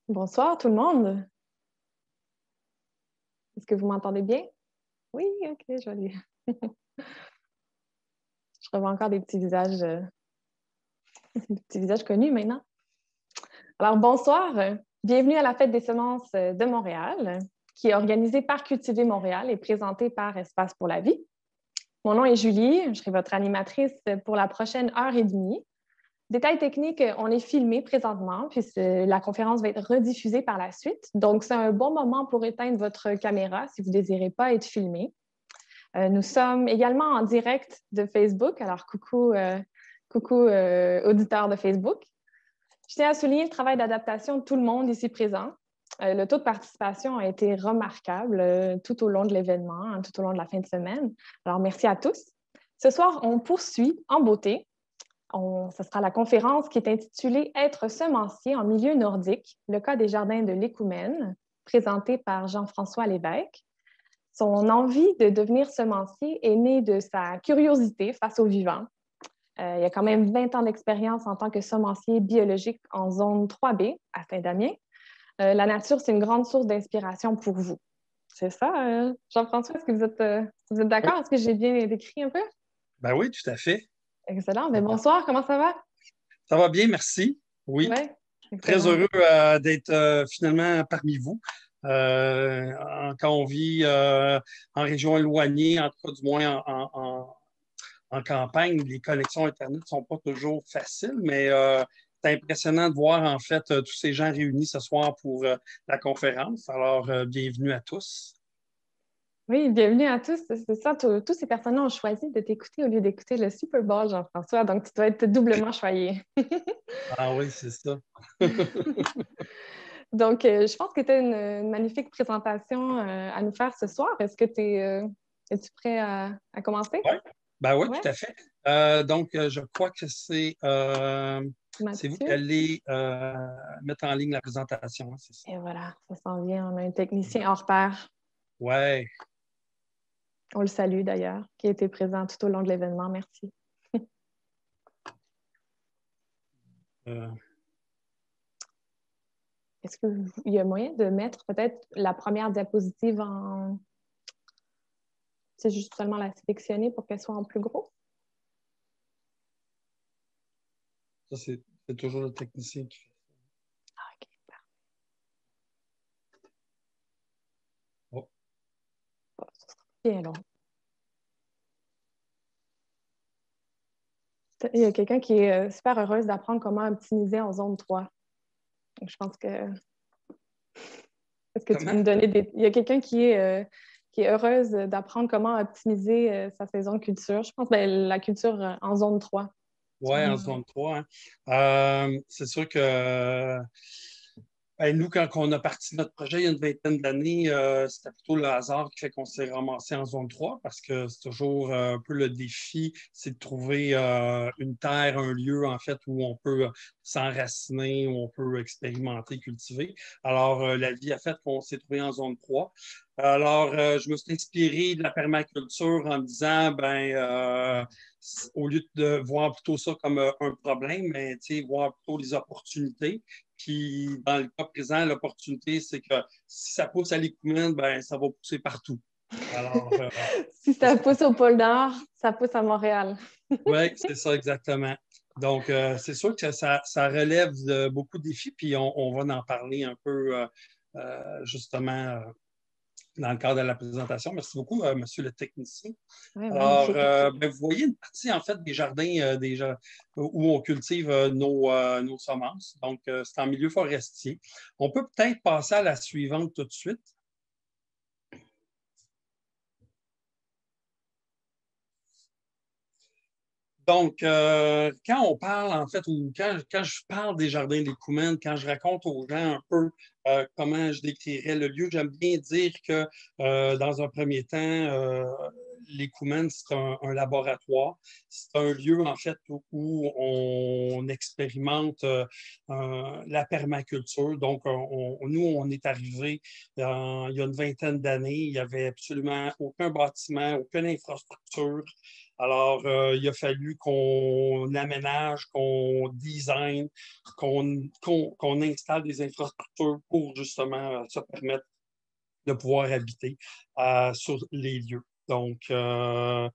Bonsoir tout le monde. Est-ce que vous m'entendez bien? Oui, ok, joli. Je revois encore des petits visages connus maintenant. Alors bonsoir, bienvenue à la Fête des semences de Montréal, qui est organisée par Cultiver Montréal et présentée par Espace pour la vie. Mon nom est Julie, je serai votre animatrice pour la prochaine heure et demie. Détail technique, on est filmé présentement, puis la conférence va être rediffusée par la suite. Donc, c'est un bon moment pour éteindre votre caméra si vous ne désirez pas être filmé. Nous sommes également en direct de Facebook. Alors, coucou auditeurs de Facebook. Je tiens à souligner le travail d'adaptation de tout le monde ici présent. Le taux de participation a été remarquable tout au long de l'événement, hein, tout au long de la fin de semaine. Alors, merci à tous. Ce soir, on poursuit en beauté. Ce sera la conférence qui est intitulée « Être semencier en milieu nordique, le cas des jardins de l'Écoumène », présentée par Jean-François Lévesque. Son envie de devenir semencier est née de sa curiosité face au vivant. Il a quand même 20 ans d'expérience en tant que semencier biologique en zone 3B à Saint-Damien. La nature, c'est une grande source d'inspiration pour vous. C'est ça, Jean-François, est-ce que vous êtes Oui, d'accord? Est-ce que j'ai bien décrit un peu? ben oui, tout à fait. Excellent. Bien, bonsoir, comment ça va? Ça va bien, merci. Oui, Oui, très excellent. heureux d'être finalement parmi vous. Quand on vit en région éloignée, en tout cas du moins en campagne, les connexions Internet ne sont pas toujours faciles, mais c'est impressionnant de voir en fait tous ces gens réunis ce soir pour la conférence. Alors, bienvenue à tous. Oui, bienvenue à tous. C'est ça, tous ces personnes-là ont choisi de t'écouter au lieu d'écouter le Super Bowl, Jean-François. Donc, tu dois être doublement choyé. Ah oui, c'est ça. Donc, je pense que tu as une magnifique présentation à nous faire ce soir. Es-tu prêt à commencer? Oui, ben oui, Oui, tout à fait. Donc, je crois que c'est vous qui Mathieu. allez mettre en ligne la présentation, hein, c'est ça? Et voilà, ça s'en vient. On a un technicien hors pair. Ouais. On le salue d'ailleurs, qui a été présent tout au long de l'événement. Merci. Euh, Est-ce qu'il y a moyen de mettre peut-être la première diapositive en... C'est juste seulement la sélectionner pour qu'elle soit en plus gros? Ça, c'est toujours le technicien qui fait Ah, OK. ça. Oh, Bon, ça sera bien long. Il y a quelqu'un qui est super heureuse d'apprendre comment optimiser en zone 3. Donc, je pense que... Est-ce que tu peux comment? me donner des... Il y a quelqu'un qui est heureuse d'apprendre comment optimiser sa saison de culture. Je pense ben, la culture en zone 3. Ouais, en zone 3. Hein. C'est sûr que ben, nous, quand on a parti de notre projet il y a une vingtaine d'années, c'était plutôt le hasard qui fait qu'on s'est ramassé en zone 3 parce que c'est toujours un peu le défi, c'est de trouver une terre, un lieu en fait où on peut s'enraciner, où on peut expérimenter, cultiver. Alors, la vie a fait qu'on s'est trouvé en zone 3. Alors, je me suis inspiré de la permaculture en me disant, au lieu de voir plutôt ça comme un problème, mais voir plutôt les opportunités. Puis, dans le cas présent, l'opportunité, c'est que si ça pousse à l'Écoumène, ben, ça va pousser partout. Alors, Si c'est ça ce qu'on pousse au pôle Nord, ça pousse à Montréal. Oui, c'est ça exactement. Donc, c'est sûr que ça relève de beaucoup de défis, puis on va en parler un peu justement dans le cadre de la présentation. Merci beaucoup, monsieur le technicien. Oui, Alors, magnifique. vous voyez une partie en fait des jardins où on cultive nos semences. Donc, c'est en milieu forestier. On peut peut-être passer à la suivante tout de suite. Donc, quand on parle, en fait, ou quand je parle des jardins de l'Écoumène, quand je raconte aux gens un peu comment je décrirais le lieu, j'aime bien dire que, dans un premier temps, les Koumènes, c'est un laboratoire. C'est un lieu, en fait, où on expérimente la permaculture. Donc, nous, on est arrivés il y a une vingtaine d'années. Il n'y avait absolument aucun bâtiment, aucune infrastructure. Alors, il a fallu qu'on aménage, qu'on design, qu'on installe des infrastructures pour justement se permettre de pouvoir habiter sur les lieux. Donc, la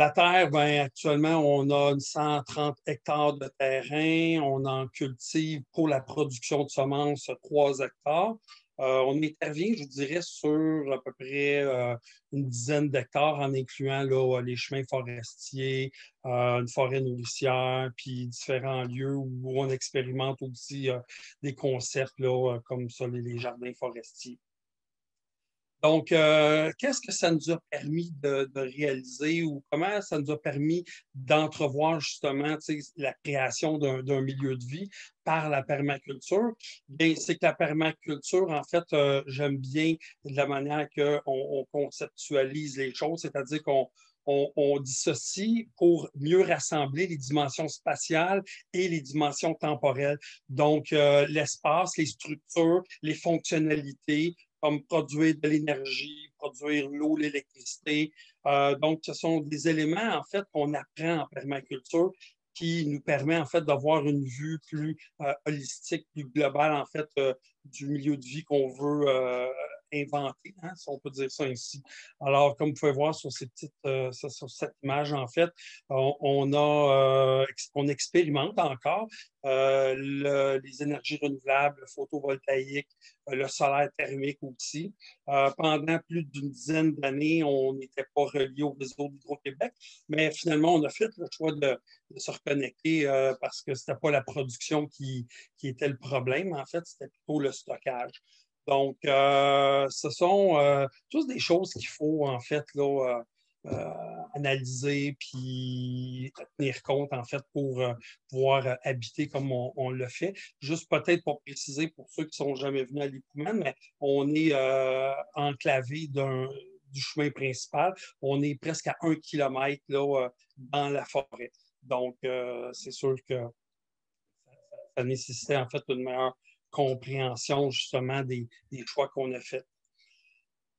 terre, ben, actuellement, on a une 130 hectares de terrain. On en cultive pour la production de semences 3 hectares. On intervient, je dirais, sur à peu près une dizaine d'hectares en incluant là, les chemins forestiers, une forêt nourricière, puis différents lieux où on expérimente aussi des concepts là, comme ça, les jardins forestiers. Donc, qu'est-ce que ça nous a permis de réaliser ou comment ça nous a permis d'entrevoir justement la création d'un milieu de vie par la permaculture? Bien, c'est que la permaculture, en fait, j'aime bien la manière qu'on conceptualise les choses, c'est-à-dire qu'on dissocie pour mieux rassembler les dimensions spatiales et les dimensions temporelles. Donc, l'espace, les structures, les fonctionnalités, comme produire de l'énergie, produire l'eau, l'électricité. Donc, ce sont des éléments, en fait, qu'on apprend en permaculture qui nous permet, en fait, d'avoir une vue plus holistique, plus globale, en fait, du milieu de vie qu'on veut inventer, hein, si on peut dire ça ainsi. Alors, comme vous pouvez voir sur sur cette image, en fait, on expérimente encore les énergies renouvelables, le photovoltaïque, le solaire thermique aussi. Pendant plus d'une dizaine d'années, on n'était pas relié au réseau d'Hydro-Québec, mais finalement, on a fait le choix de se reconnecter parce que ce n'était pas la production qui était le problème, en fait, c'était plutôt le stockage. Donc, ce sont tous des choses qu'il faut, en fait, là, analyser puis tenir compte, en fait, pour pouvoir habiter comme on le fait. Juste peut-être pour préciser pour ceux qui ne sont jamais venus à l'Époumen, mais on est enclavé du chemin principal. On est presque à 1 kilomètre là, dans la forêt. Donc, c'est sûr que ça nécessitait en fait une meilleure compréhension justement des choix qu'on a faits.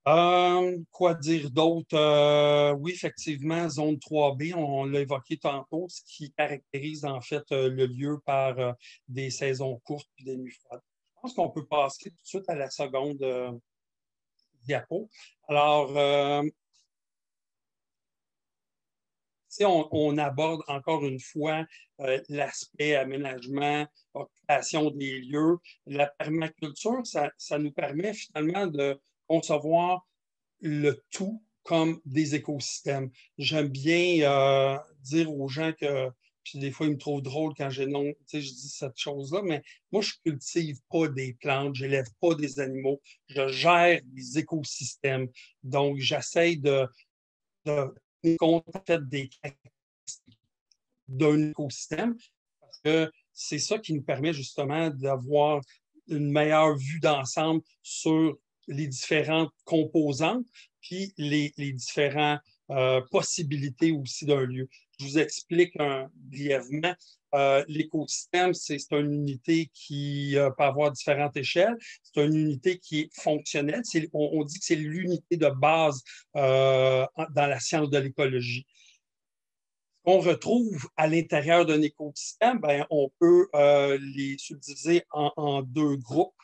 Quoi dire d'autre? Oui, effectivement, zone 3B, on l'a évoqué tantôt, ce qui caractérise en fait le lieu par des saisons courtes et des nuits froides. Je pense qu'on peut passer tout de suite à la seconde diapo. Alors, on aborde encore une fois l'aspect aménagement, occupation des lieux. La permaculture, ça nous permet finalement de concevoir le tout comme des écosystèmes. J'aime bien dire aux gens que, puis des fois, ils me trouvent drôle quand je dis cette chose-là, mais moi, je ne cultive pas des plantes, je n'élève pas des animaux, je gère des écosystèmes. Donc, j'essaie de tenir compte en fait, des caractéristiques d'un écosystème parce que c'est ça qui nous permet justement d'avoir une meilleure vue d'ensemble sur les différentes composantes puis les différentes possibilités aussi d'un lieu. Je vous explique brièvement. L'écosystème, c'est une unité qui peut avoir différentes échelles. C'est une unité qui est fonctionnelle. On dit que c'est l'unité de base dans la science de l'écologie. On retrouve à l'intérieur d'un écosystème, ben, on peut les subdiviser en deux groupes.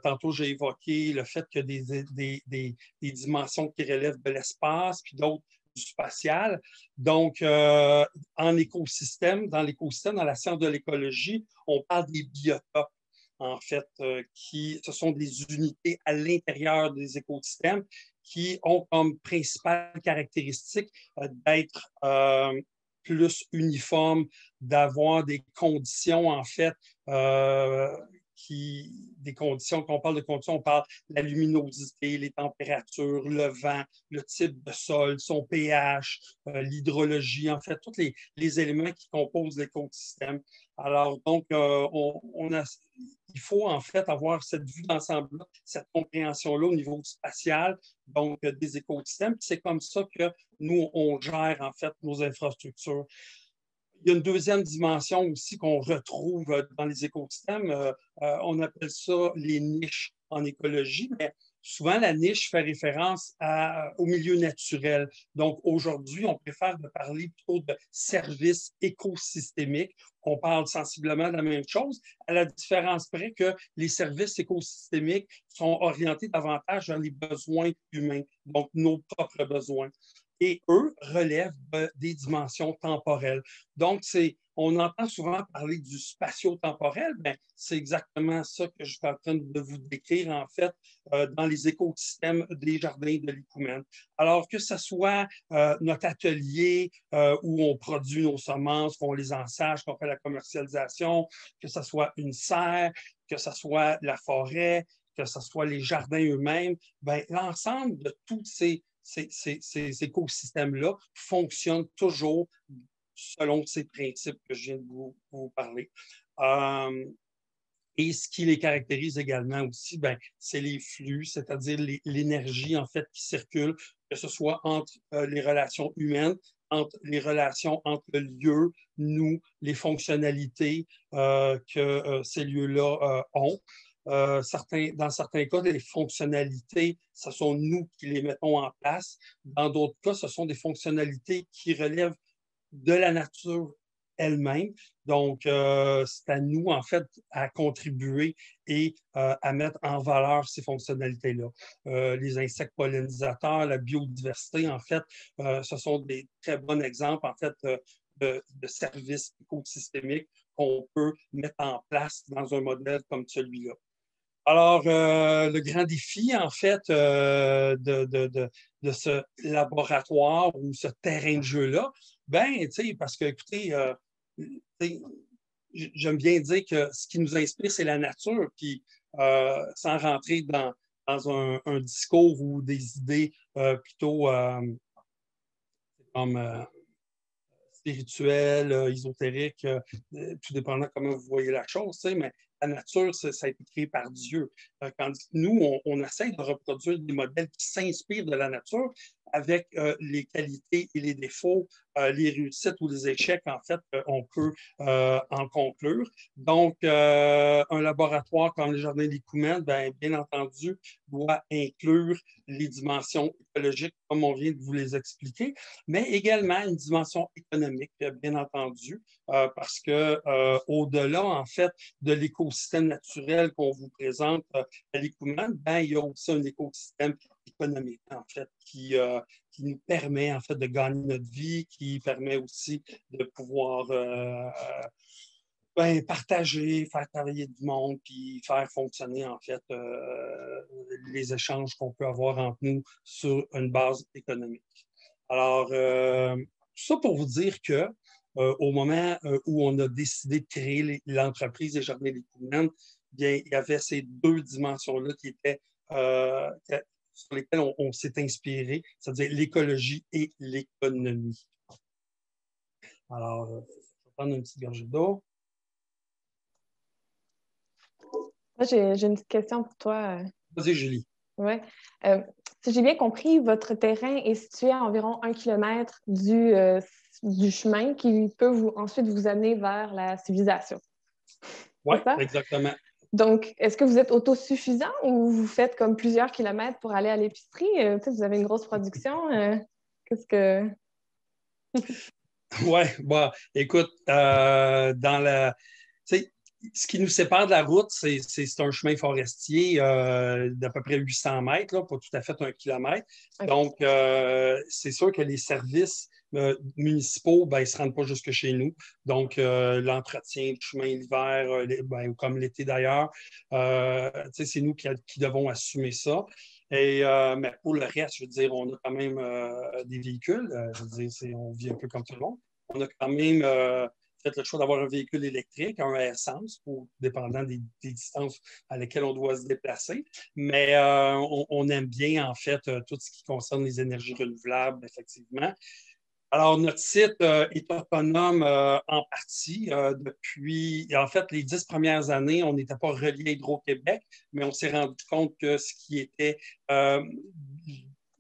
Tantôt, j'ai évoqué le fait qu'il y a des dimensions qui relèvent de l'espace, puis d'autres du spatial. Donc, dans l'écosystème, dans la science de l'écologie, on parle des biotopes, en fait, ce sont des unités à l'intérieur des écosystèmes qui ont comme principale caractéristique d'être plus uniforme, d'avoir des conditions, en fait, des conditions, quand on parle de conditions, on parle de la luminosité, les températures, le vent, le type de sol, son pH, l'hydrologie, en fait, tous les éléments qui composent l'écosystème. Alors, donc, il faut en fait avoir cette vue d'ensemble-là, cette compréhension-là au niveau spatial, donc des écosystèmes. C'est comme ça que nous, on gère en fait nos infrastructures. Il y a une deuxième dimension aussi qu'on retrouve dans les écosystèmes. On appelle ça les niches en écologie, mais souvent la niche fait référence au milieu naturel. Donc aujourd'hui, on préfère de parler plutôt de services écosystémiques. On parle sensiblement de la même chose, à la différence près que les services écosystémiques sont orientés davantage vers les besoins humains, donc nos propres besoins. Et eux relèvent des dimensions temporelles. Donc, on entend souvent parler du spatio-temporel, mais c'est exactement ça que je suis en train de vous décrire, en fait, dans les écosystèmes des jardins de l'Icoumen. Alors que ce soit notre atelier où on produit nos semences, qu'on les ensage, qu'on fait la commercialisation, que ce soit une serre, que ce soit la forêt, que ce soit les jardins eux-mêmes, ben, l'ensemble de tous ces écosystèmes-là fonctionnent toujours selon ces principes que je viens de vous parler. Et ce qui les caractérise également aussi, ben, c'est les flux, c'est-à-dire l'énergie en fait qui circule, que ce soit entre les relations humaines, entre les relations entre le lieu, nous, les fonctionnalités que ces lieux-là ont. Dans certains cas, les fonctionnalités, ce sont nous qui les mettons en place. Dans d'autres cas, ce sont des fonctionnalités qui relèvent de la nature elle-même. Donc, c'est à nous, en fait, à contribuer et à mettre en valeur ces fonctionnalités-là. Les insectes pollinisateurs, la biodiversité, en fait, ce sont des très bons exemples, en fait, de services écosystémiques qu'on peut mettre en place dans un modèle comme celui-là. Alors, le grand défi, en fait, de ce laboratoire ou ce terrain de jeu-là, ben, tu sais, parce que, écoutez, j'aime bien dire que ce qui nous inspire, c'est la nature, puis sans rentrer dans un discours ou des idées plutôt comme spirituelles, ésotériques, tout dépendant comment vous voyez la chose, tu sais, mais la nature, ça a été créé par Dieu. Tandis que nous, on essaie de reproduire des modèles qui s'inspirent de la nature avec les qualités et les défauts, les réussites ou les échecs, en fait, on peut en conclure. Donc, un laboratoire comme le Jardin des Coumènes, bien entendu, doit inclure les dimensions écologiques, comme on vient de vous les expliquer, mais également une dimension économique, bien entendu, parce que au-delà, en fait, de l'écosystème naturel qu'on vous présente à l'Icoumen, il y a aussi un écosystème économique, en fait, qui nous permet, en fait, de gagner notre vie, qui permet aussi de pouvoir partager, faire travailler du monde, puis faire fonctionner, en fait, les échanges qu'on peut avoir entre nous sur une base économique. Alors, tout ça pour vous dire que au moment où on a décidé de créer l'entreprise des Jardins des Coumènes, bien, il y avait ces deux dimensions-là qui étaient sur lesquelles on s'est inspiré, c'est-à-dire l'écologie et l'économie. Alors, je vais prendre une petite gorgée d'eau. J'ai une petite question pour toi. Vas-y, Julie. Oui. Si j'ai bien compris, votre terrain est situé à environ 1 kilomètre du chemin qui peut ensuite vous amener vers la civilisation. Oui, exactement. Donc, est-ce que vous êtes autosuffisant ou vous faites comme plusieurs kilomètres pour aller à l'épicerie? Vous avez une grosse production. Qu'est-ce que... Oui, bon, écoute, dans la... Ce qui nous sépare de la route, c'est un chemin forestier d'à peu près 800 mètres, là, pas tout à fait 1 kilomètre. Okay. Donc, c'est sûr que les services municipaux, ils ne se rendent pas jusque chez nous. Donc, l'entretien du chemin l'hiver, comme l'été d'ailleurs, c'est nous qui devons assumer ça. Et, mais pour le reste, je veux dire, on a quand même des véhicules. Je veux dire, on vit un peu comme tout le monde. On a quand même fait le choix d'avoir un véhicule électrique, un à essence, dépendant des distances à lesquelles on doit se déplacer. Mais on aime bien, en fait, tout ce qui concerne les énergies renouvelables, effectivement. Alors, notre site est autonome en partie depuis, en fait, les 10 premières années, on n'était pas relié à Hydro-Québec, mais on s'est rendu compte que ce qui était euh,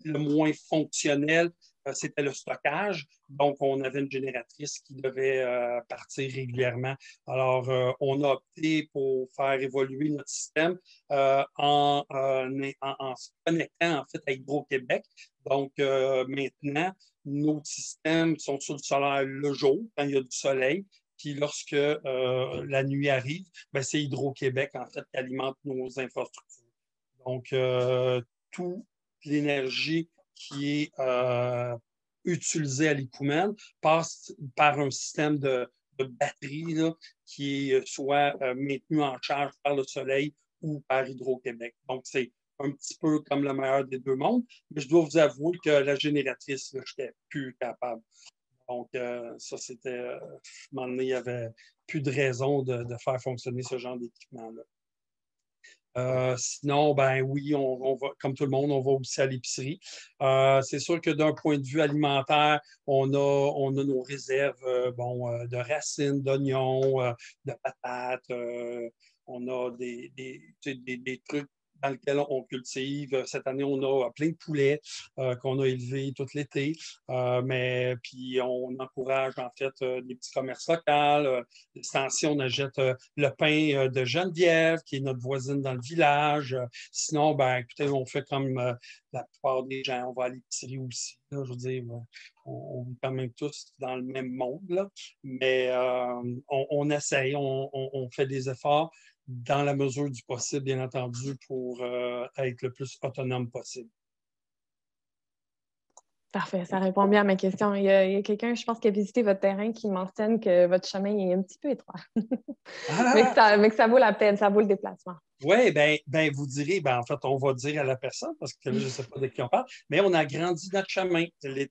le moins fonctionnel, c'était le stockage. Donc, on avait une génératrice qui devait partir régulièrement. Alors, on a opté pour faire évoluer notre système en se connectant en fait à Hydro-Québec. Donc, maintenant, nos systèmes sont sur le solaire le jour, quand il y a du soleil. Puis lorsque la nuit arrive, ben, c'est Hydro-Québec, en fait, qui alimente nos infrastructures. Donc, toute l'énergie qui est utilisée à l'Écoumène passe par un système de batterie là, qui est soit maintenu en charge par le soleil ou par Hydro-Québec. Donc, c'est un petit peu comme le meilleur des deux mondes, mais je dois vous avouer que la génératrice, je n'étais plus capable. Donc, ça, c'était, à un moment donné, il n'y avait plus de raison de faire fonctionner ce genre d'équipement-là. Sinon, ben oui, on va, comme tout le monde, on va aussi à l'épicerie. C'est sûr que d'un point de vue alimentaire, on a nos réserves de racines, d'oignons, de patates. On a des trucs dans lesquels on cultive. Cette année, on a plein de poulets qu'on a élevés tout l'été. Mais puis on encourage en fait des petits commerces locaux. L'extension, on achète le pain de Geneviève, qui est notre voisine dans le village. Sinon, ben, écoutez, on fait comme la plupart des gens, on va à l'épicerie aussi. Là, je veux dire, on vit quand même tous dans le même monde, là. Mais on essaye, on fait des efforts dans la mesure du possible, bien entendu, pour être le plus autonome possible. Parfait, ça répond bien à ma question. Il y a quelqu'un, je pense, qui a visité votre terrain qui mentionne que votre chemin est un petit peu étroit. Ah! Mais que ça vaut la peine, ça vaut le déplacement. Oui, vous direz, ben, en fait, on va dire à la personne, parce que là, je ne sais pas de qui on parle, mais on a agrandi notre chemin.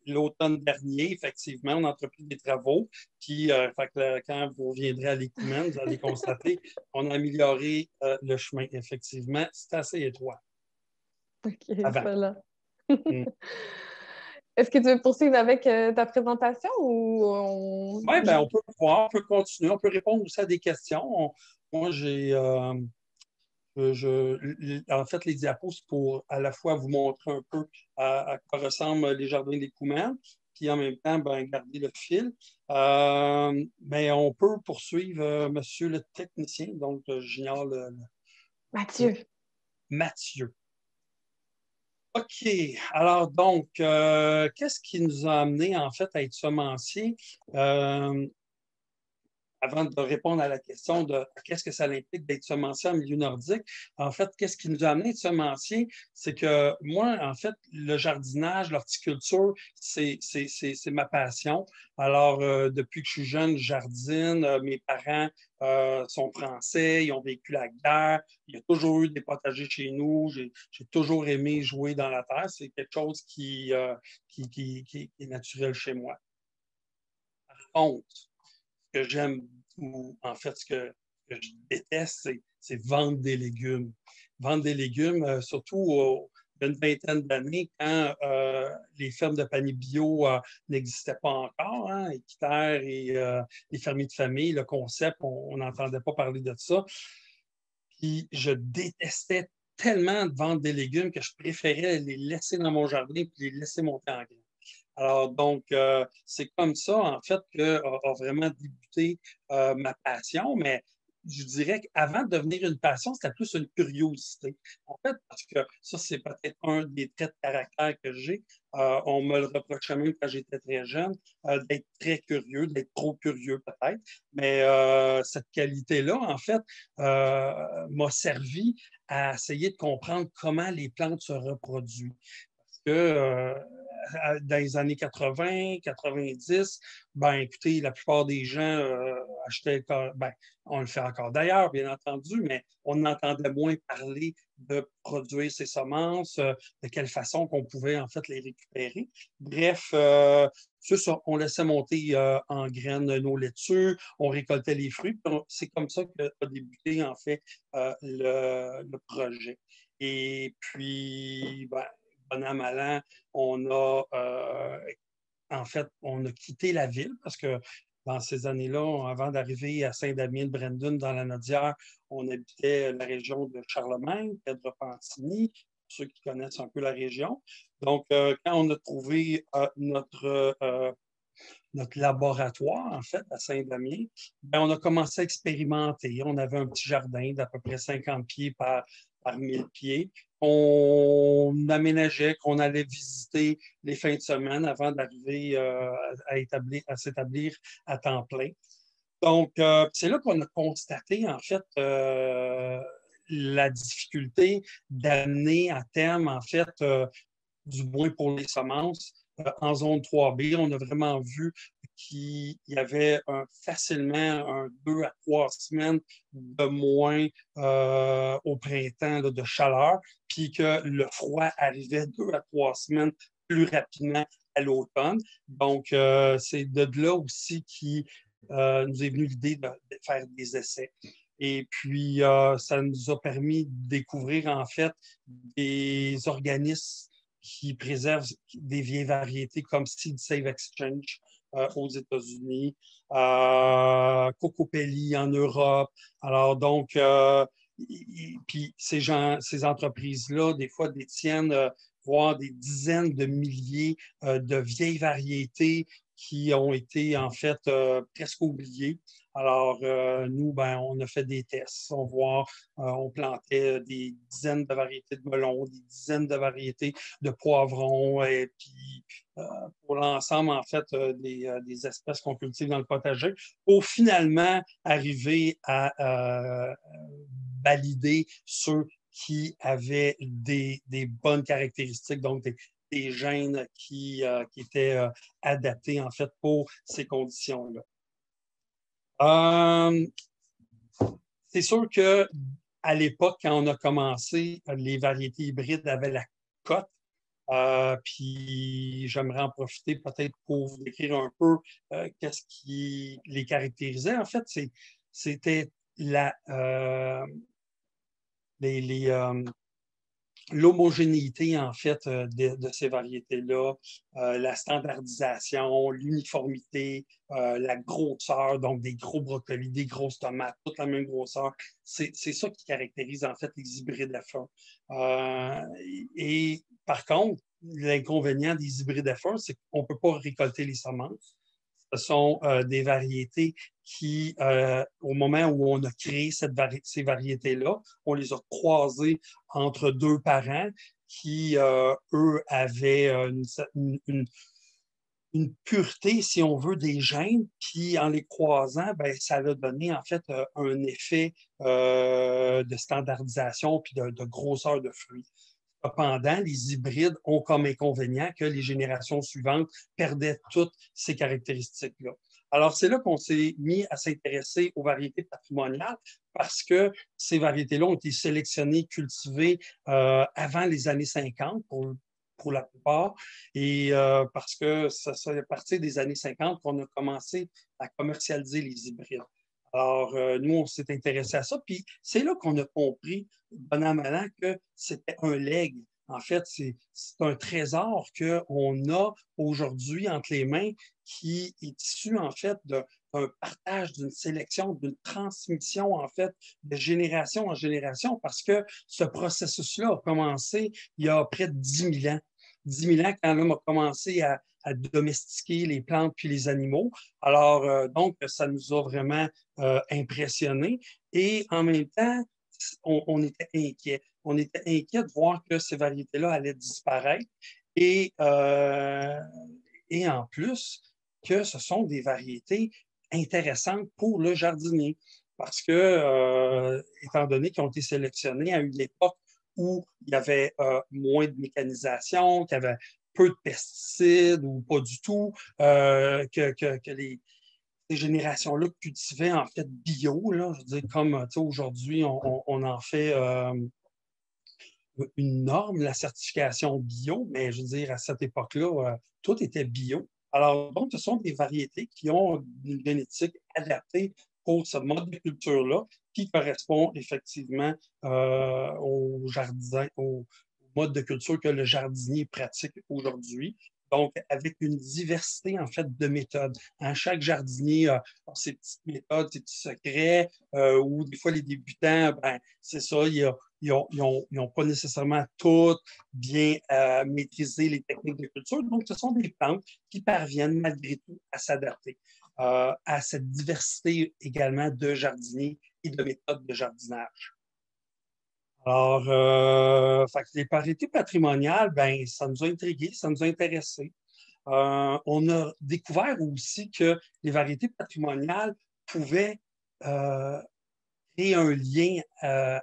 L'automne dernier, effectivement, on a entrepris des travaux. Puis, fait que quand vous reviendrez à l'Écoumène, vous allez constater qu'on a amélioré le chemin. Effectivement, c'est assez étroit OK, avant. voilà. Mm. Est-ce que tu veux poursuivre avec ta présentation ou Oui, ben, on peut voir, on peut continuer, on peut répondre aussi à des questions. Moi, j'ai. En fait, les diapos, c'est pour à la fois vous montrer un peu à quoi ressemblent les jardins des Coumans, puis en même temps, ben, garder le fil. Mais on peut poursuivre, monsieur le technicien, donc j'ignore Mathieu? Mathieu. OK. Alors, donc, qu'est-ce qui nous a amené, en fait, à être semencier? Avant de répondre à la question de qu'est-ce que ça implique d'être semencier en milieu nordique, en fait, qu'est-ce qui nous a amené à être semencier? C'est que moi, en fait, le jardinage, l'horticulture, c'est ma passion. Alors, depuis que je suis jeune, je jardine. Mes parents sont français, ils ont vécu la guerre. Il y a toujours eu des potagers chez nous. J'ai toujours aimé jouer dans la terre. C'est quelque chose qui est naturel chez moi. Par contre, que j'aime, ou en fait, ce que je déteste, c'est vendre des légumes. Vendre des légumes, surtout il y a une vingtaine d'années, quand les fermes de paniers bio n'existaient pas encore, hein, Équiterre et les fermiers de famille, le concept, on n'entendait pas parler de ça. Puis je détestais tellement de vendre des légumes que je préférais les laisser dans mon jardin et les laisser monter en graines. Alors, donc, c'est comme ça, en fait, qu'a vraiment débuté ma passion, mais je dirais qu'avant de devenir une passion, c'était plus une curiosité. En fait, parce que ça, c'est peut-être un des traits de caractère que j'ai. On me le reprochait même quand j'étais très jeune, d'être très curieux, d'être trop curieux peut-être. Mais cette qualité-là, en fait, m'a servi à essayer de comprendre comment les plantes se reproduisent. Parce que dans les années 80, 90, ben écoutez, la plupart des gens achetaient, ben, on le fait encore d'ailleurs, bien entendu, mais on entendait moins parler de produire ces semences, de quelle façon qu'on pouvait en fait les récupérer. Bref, c'est ça, on laissait monter en graines nos laitues, on récoltait les fruits. C'est comme ça qu'a débuté en fait le projet. Et puis, ben, bon an, mal an, on a en fait, on a quitté la ville parce que dans ces années-là, avant d'arriver à Saint-Damien-de-Brandon, dans la Nodière, on habitait la région de Charlemagne, près de Repentigny, pour ceux qui connaissent un peu la région. Donc, quand on a trouvé notre laboratoire, en fait, à Saint-Damien, ben, on a commencé à expérimenter. On avait un petit jardin d'à peu près 50 pieds par 1000 pieds. On aménageait, qu'on allait visiter les fins de semaine avant d'arriver à s'établir à temps plein. Donc, c'est là qu'on a constaté, en fait, la difficulté d'amener à terme, en fait, du moins pour les semences, en zone 3B, on a vraiment vu qu'il y avait facilement 2 à 3 semaines de moins au printemps là, de chaleur, puis que le froid arrivait 2 à 3 semaines plus rapidement à l'automne. Donc, c'est de là aussi qui nous est venue l'idée de faire des essais. Et puis, ça nous a permis de découvrir en fait des organismes qui préservent des vieilles variétés comme Seed Save Exchange aux États-Unis, Cocopelli en Europe. Alors donc, puis ces entreprises-là, des fois, détiennent voire des dizaines de milliers de vieilles variétés qui ont été en fait presque oubliées. Alors, nous, ben, on a fait des tests. On plantait des dizaines de variétés de melons, des dizaines de variétés de poivrons, et puis pour l'ensemble, en fait, des espèces qu'on cultive dans le potager, pour finalement arriver à valider ceux qui avaient des bonnes caractéristiques, donc des gènes qui étaient adaptés, en fait, pour ces conditions-là. C'est sûr que à l'époque, quand on a commencé, les variétés hybrides avaient la cote. Puis j'aimerais en profiter peut-être pour vous décrire un peu qu'est-ce qui les caractérisait. En fait, c'était l'homogénéité, en fait, de ces variétés-là, la standardisation, l'uniformité, la grosseur, donc des gros brocolis, des grosses tomates, toute la même grosseur. C'est ça qui caractérise, en fait, les hybrides F1. Et par contre, l'inconvénient des hybrides F1, c'est qu'on ne peut pas récolter les semences. Ce sont des variétés qui, au moment où on a créé ces variétés-là, on les a croisées entre 2 parents qui, eux, avaient une pureté, si on veut, des gènes, puis en les croisant, ben, ça a donné en fait un effet de standardisation puis de grosseur de fruits. Cependant, les hybrides ont comme inconvénient que les générations suivantes perdaient toutes ces caractéristiques-là. Alors, c'est là qu'on s'est mis à s'intéresser aux variétés patrimoniales parce que ces variétés-là ont été sélectionnées, cultivées avant les années 50 pour la plupart, et parce que c'est à partir des années 50 qu'on a commencé à commercialiser les hybrides. Alors, nous, on s'est intéressé à ça, puis c'est là qu'on a compris, bon an, mal an, que c'était un legs. En fait, c'est un trésor qu'on a aujourd'hui entre les mains qui est issu, en fait, d'un partage, d'une sélection, d'une transmission, en fait, de génération en génération, parce que ce processus-là a commencé il y a près de 10 000 ans. 10 000 ans, quand l'homme a commencé à domestiquer les plantes puis les animaux. Alors, donc, ça nous a vraiment impressionnés. Et en même temps, on était inquiets. On était inquiets de voir que ces variétés-là allaient disparaître. Et en plus, que ce sont des variétés intéressantes pour le jardinier. Parce que, étant donné qu'ils ont été sélectionnés à une époque où il y avait moins de mécanisation, qu'il y avait peu de pesticides ou pas du tout, que ces générations-là cultivaient en fait bio. Là, je veux dire, comme aujourd'hui, on en fait une norme, la certification bio, mais je veux dire, à cette époque-là, tout était bio. Alors, donc, ce sont des variétés qui ont une génétique adaptée pour ce mode de culture-là, qui correspond effectivement au mode de culture que le jardinier pratique aujourd'hui. donc avec une diversité, en fait, de méthodes. Chaque jardinier a ses petites méthodes, ses petits secrets, ou des fois, les débutants, ben, c'est ça, ils n'ont pas nécessairement toutes bien maîtrisé les techniques de culture. Donc, ce sont des plantes qui parviennent malgré tout à s'adapter à cette diversité également de jardiniers et de méthodes de jardinage. Alors, fait que les variétés patrimoniales, ben, ça nous a intrigués, ça nous a intéressés. On a découvert aussi que les variétés patrimoniales pouvaient créer un lien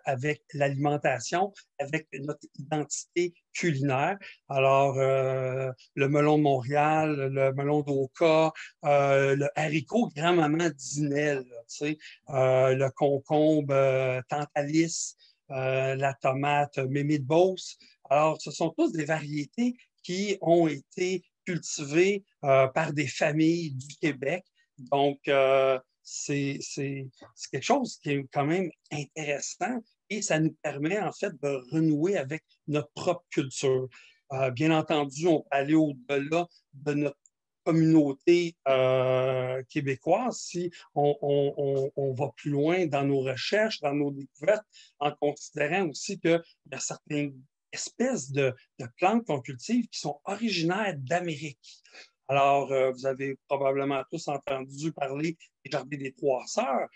avec l'alimentation, avec notre identité culinaire. Alors, le melon de Montréal, le melon d'Oka, le haricot grand-maman Dinelle, le concombre Tantalis, la tomate Mémé de Beauce. Alors, ce sont tous des variétés qui ont été cultivées par des familles du Québec. Donc, c'est quelque chose qui est quand même intéressant et ça nous permet en fait de renouer avec notre propre culture. Bien entendu, on peut aller au-delà de notre communauté québécoise si on va plus loin dans nos recherches, dans nos découvertes, en considérant aussi qu'il y a certaines espèces de plantes qu'on cultive qui sont originaires d'Amérique. Alors, vous avez probablement tous entendu parler des jardins des Trois Sœurs,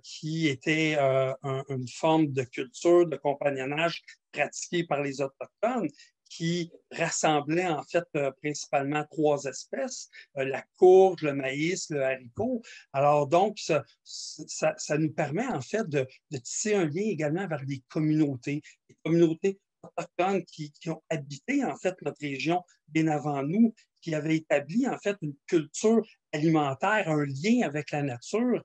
qui était une forme de culture, de compagnonnage pratiquée par les Autochtones, qui rassemblait en fait principalement trois espèces, la courge, le maïs, le haricot. Alors donc, ça nous permet en fait de tisser un lien également vers des communautés autochtones qui ont habité en fait notre région bien avant nous, qui avaient établi en fait une culture alimentaire, un lien avec la nature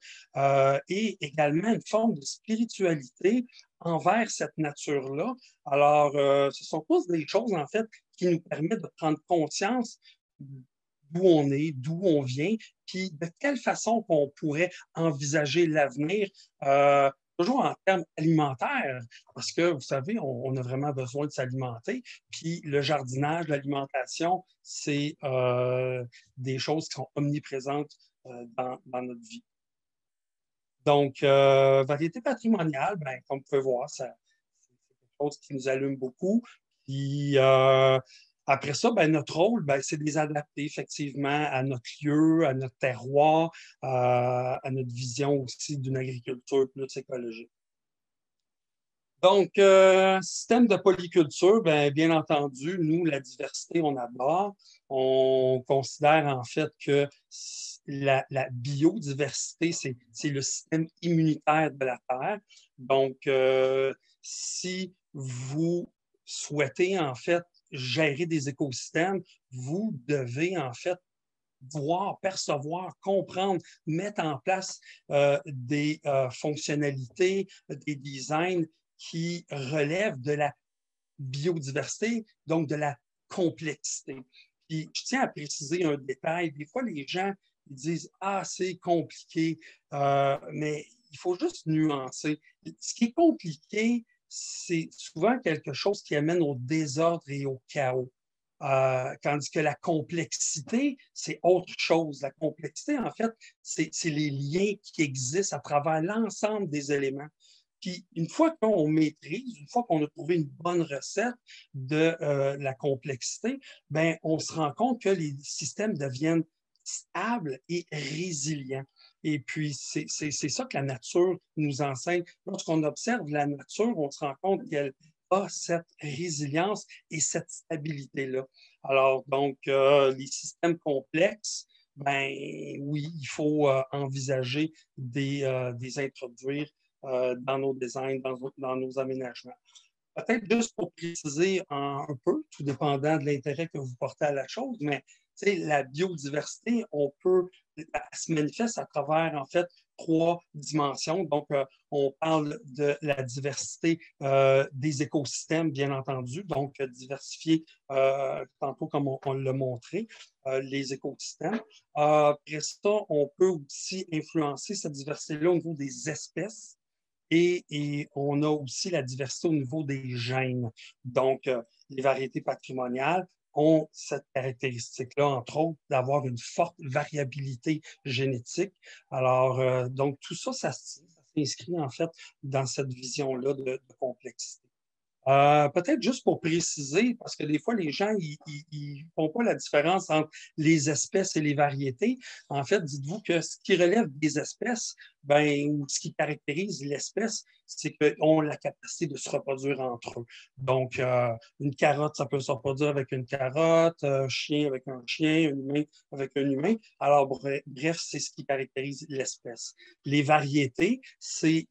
et également une forme de spiritualité envers cette nature-là. Alors, ce sont tous des choses, en fait, qui nous permettent de prendre conscience d'où on est, d'où on vient, puis de quelle façon on pourrait envisager l'avenir, toujours en termes alimentaires, parce que, vous savez, on a vraiment besoin de s'alimenter, puis le jardinage, l'alimentation, c'est des choses qui sont omniprésentes dans notre vie. Donc, variété patrimoniale, ben, comme vous pouvez voir, c'est quelque chose qui nous allume beaucoup. Puis, après ça, ben, notre rôle, ben, c'est de les adapter effectivement à notre lieu, à notre terroir, à notre vision aussi d'une agriculture plus écologique. Donc, système de polyculture, bien entendu, nous, la diversité, on adore. On considère en fait que la biodiversité, c'est le système immunitaire de la Terre. Donc, si vous souhaitez en fait gérer des écosystèmes, vous devez en fait voir, percevoir, comprendre, mettre en place des fonctionnalités, des designs qui relèvent de la biodiversité, donc de la complexité. Puis, je tiens à préciser un détail. Des fois, les gens ils disent « Ah, c'est compliqué mais il faut juste nuancer. Ce qui est compliqué, c'est souvent quelque chose qui amène au désordre et au chaos. Tandis que la complexité, c'est autre chose. La complexité, en fait, c'est les liens qui existent à travers l'ensemble des éléments. Puis, une fois qu'on maîtrise, une fois qu'on a trouvé une bonne recette de la complexité, ben, on se rend compte que les systèmes deviennent stables et résilients. Et puis, c'est ça que la nature nous enseigne. Lorsqu'on observe la nature, on se rend compte qu'elle a cette résilience et cette stabilité-là. Alors, donc, les systèmes complexes, ben oui, il faut envisager des introduire dans nos designs, dans nos aménagements. Peut-être juste pour préciser un peu, tout dépendant de l'intérêt que vous portez à la chose, mais la biodiversité, elle se manifeste à travers, en fait, trois dimensions. Donc, on parle de la diversité des écosystèmes, bien entendu, donc diversifier, tantôt comme on l'a montré, les écosystèmes. Après ça, on peut aussi influencer cette diversité-là au niveau des espèces. Et on a aussi la diversité au niveau des gènes. Donc, les variétés patrimoniales ont cette caractéristique-là, entre autres, d'avoir une forte variabilité génétique. Alors, donc, tout ça, ça s'inscrit en fait dans cette vision-là de complexité. Peut-être juste pour préciser, parce que des fois, les gens, ils font pas la différence entre les espèces et les variétés. En fait, dites-vous que ce qui relève des espèces, ben, ou ce qui caractérise l'espèce, c'est qu'ils ont la capacité de se reproduire entre eux. Donc, une carotte, ça peut se reproduire avec une carotte, un chien avec un chien, un humain avec un humain. Alors, bref, c'est ce qui caractérise l'espèce. Les variétés, c'est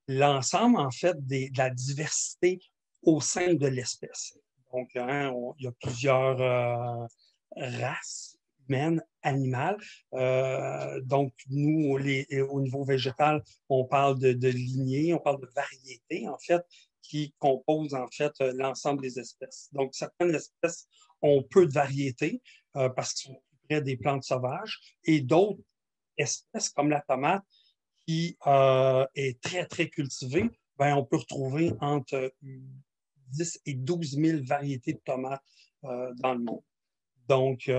l'ensemble, en fait, de la diversité au sein de l'espèce. Donc, hein, il y a plusieurs races humaines, animales. Donc, nous, au niveau végétal, on parle de lignée, on parle de variété, en fait, qui composent, en fait, l'ensemble des espèces. Donc, certaines espèces ont peu de variété parce qu'ils sont plus près des plantes sauvages et d'autres espèces, comme la tomate, qui est très, très cultivée, ben, on peut retrouver entre 10 et 12 000 variétés de tomates dans le monde. Donc,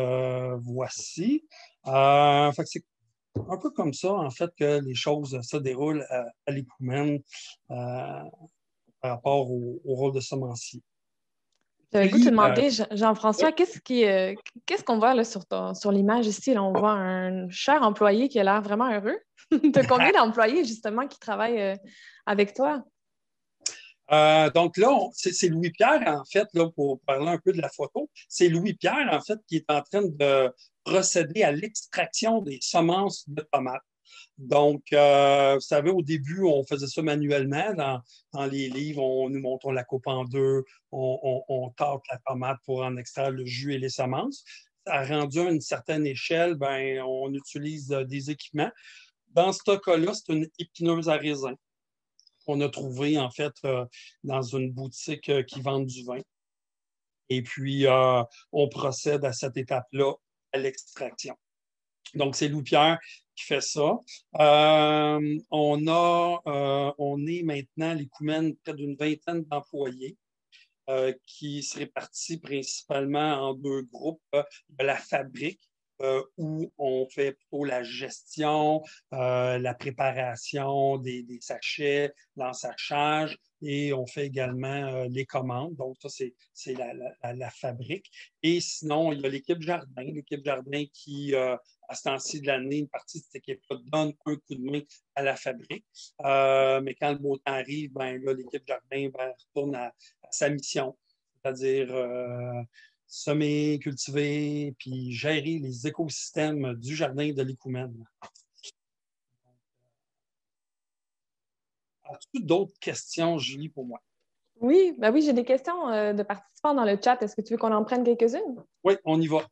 voici. Fait que c'est un peu comme ça, en fait, que les choses se déroulent à l'Écoumène par rapport au rôle de semencier. J'avais le goût de te Puis, demander, oui, Jean-François, qu'est-ce qu'on voit là, sur l'image ici? Là, on voit un cher employé qui a l'air vraiment heureux. Tu as combien d'employés, justement, qui travaillent avec toi? donc là, c'est Louis-Pierre, en fait, là, pour parler un peu de la photo, c'est Louis-Pierre, en fait, qui est en train de procéder à l'extraction des semences de tomates. Donc, vous savez, au début, on faisait ça manuellement. Dans les livres, nous montons la coupe en deux, on tâte la tomate pour en extraire le jus et les semences. Ça a rendu à une certaine échelle, ben, on utilise des équipements. Dans ce cas-là, c'est une épineuse à raisin qu'on a trouvée, en fait, dans une boutique qui vend du vin. Et puis, on procède à cette étape-là, à l'extraction. Donc, c'est Louis-Pierre qui fait ça. On est maintenant à l'Écoumène près d'une vingtaine d'employés qui se répartissent principalement en deux groupes. La fabrique, où on fait plutôt la gestion, la préparation des sachets, l'ensachage, et on fait également les commandes. Donc, ça, c'est la fabrique. Et sinon, il y a l'équipe jardin. L'équipe jardin qui, à ce temps-ci de l'année, une partie de cette équipe-là donne un coup de main à la fabrique. Mais quand le beau temps arrive, ben, là, l'équipe jardin retourne à sa mission, c'est-à-dire semer, cultiver, puis gérer les écosystèmes du jardin de l'Écoumène. As-tu d'autres questions, Julie, pour moi? Oui, ben oui, j'ai des questions de participants dans le chat. Est-ce que tu veux qu'on en prenne quelques-unes? Oui, on y va.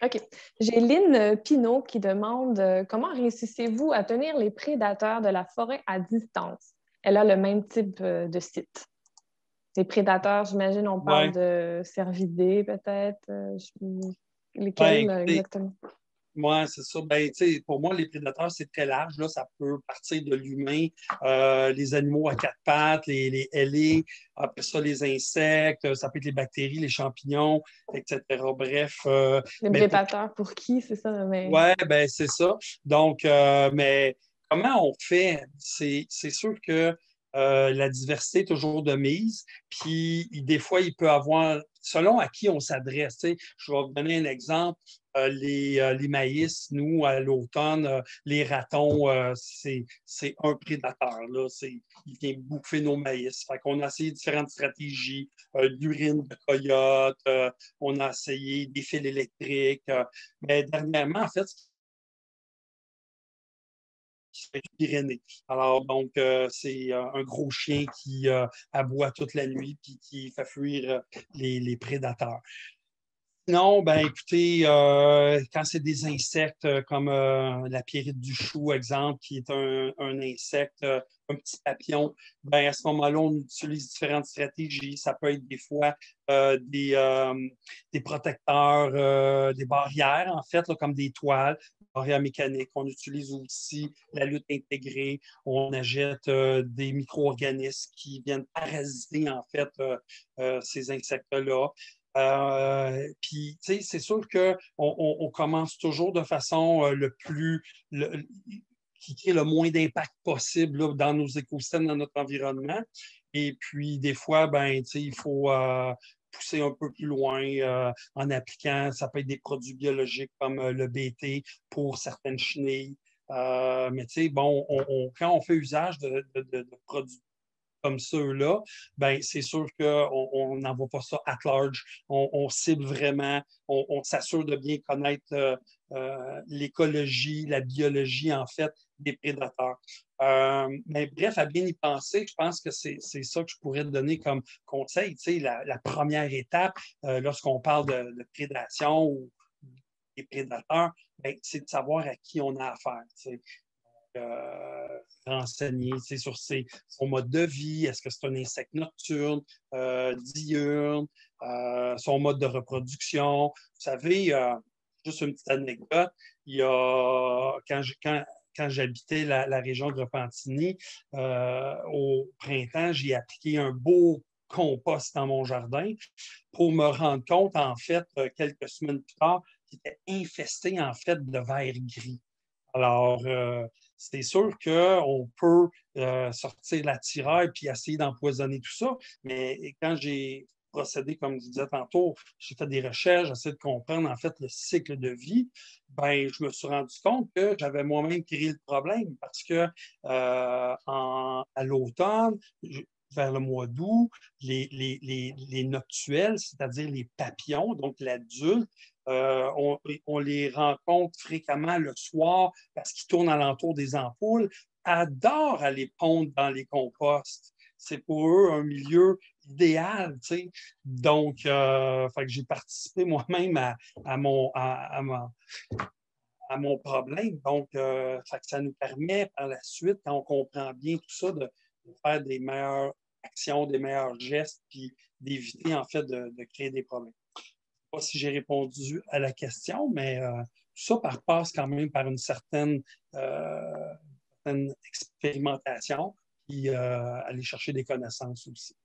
OK. J'ai Lynn Pinault qui demande comment réussissez-vous à tenir les prédateurs de la forêt à distance? Elle a le même type de site. Les prédateurs, j'imagine, on parle Oui. de cervidés, peut-être. Ben, Lesquels écoutez, exactement? moi, c'est ça. Ben, pour moi, les prédateurs, c'est très large. Là. Ça peut partir de l'humain, les animaux à quatre pattes, les ailés, après ça, les insectes, ça peut être les bactéries, les champignons, etc. Bref, Les mais prédateurs, pour qui, c'est ça? Mais... ouais, ben c'est ça. Donc, mais comment on fait? C'est sûr que la diversité est toujours de mise. Puis, des fois, il peut avoir, selon à qui on s'adresse. Je vais vous donner un exemple. Les maïs, nous, à l'automne, les ratons, c'est un prédateur. Là. Il vient bouffer nos maïs. Fait qu'on a essayé différentes stratégies. L'urine de coyote, on a essayé des fils électriques. Mais dernièrement, en fait, c'est Pyrénées. Alors, donc, c'est un gros chien qui aboie toute la nuit et qui fait fuir les prédateurs. Non, ben écoutez, quand c'est des insectes comme la pierrite du chou, exemple, qui est un insecte, un petit papillon, ben à ce moment-là, on utilise différentes stratégies. Ça peut être des fois des protecteurs, des barrières, en fait, là, comme des toiles, barrières mécaniques. On utilise aussi la lutte intégrée. On achète des micro-organismes qui viennent parasiter, en fait, ces insectes-là. Puis, tu sais, c'est sûr qu'on commence toujours de façon qui crée le moins d'impact possible là, dans nos écosystèmes, dans notre environnement. Et puis, des fois, ben, tu sais, il faut pousser un peu plus loin en appliquant, ça peut être des produits biologiques comme le BT pour certaines chenilles. Mais tu sais, bon, quand on fait usage de produits comme ceux-là, ben, c'est sûr qu'on n'envoie pas ça at large. On cible vraiment, on s'assure de bien connaître l'écologie, la biologie, en fait, des prédateurs. Mais bref, à bien y penser, je pense que c'est ça que je pourrais te donner comme conseil. Tu sais, la première étape, lorsqu'on parle de prédation ou des prédateurs, ben, c'est de savoir à qui on a affaire. Tu sais. Renseigner sur son mode de vie, est-ce que c'est un insecte nocturne, diurne, son mode de reproduction. Vous savez, juste une petite anecdote, il y a, quand j'habitais la région de Repentigny, au printemps, j'ai appliqué un beau compost dans mon jardin pour me rendre compte, en fait, quelques semaines plus tard, qu'il était infesté, en fait, de vers gris. Alors, c'est sûr qu'on peut sortir la tiraille puis essayer d'empoisonner tout ça, mais quand j'ai procédé, comme je disais tantôt, j'ai fait des recherches, j'essaie de comprendre en fait le cycle de vie, ben, je me suis rendu compte que j'avais moi-même créé le problème parce que à l'automne, vers le mois d'août, les noctuels, c'est-à-dire les papillons, donc l'adulte, on les rencontre fréquemment le soir parce qu'ils tournent alentour des ampoules, adorent aller pondre dans les composts. C'est pour eux un milieu idéal, tu sais. Donc, fait que j'ai participé moi-même à mon problème. Donc, fait que ça nous permet par la suite, quand on comprend bien tout ça, de faire des meilleures actions, des meilleurs gestes, puis d'éviter en fait de créer des problèmes. Je ne sais pas si j'ai répondu à la question, mais tout ça passe quand même par une certaine expérimentation, puis aller chercher des connaissances aussi.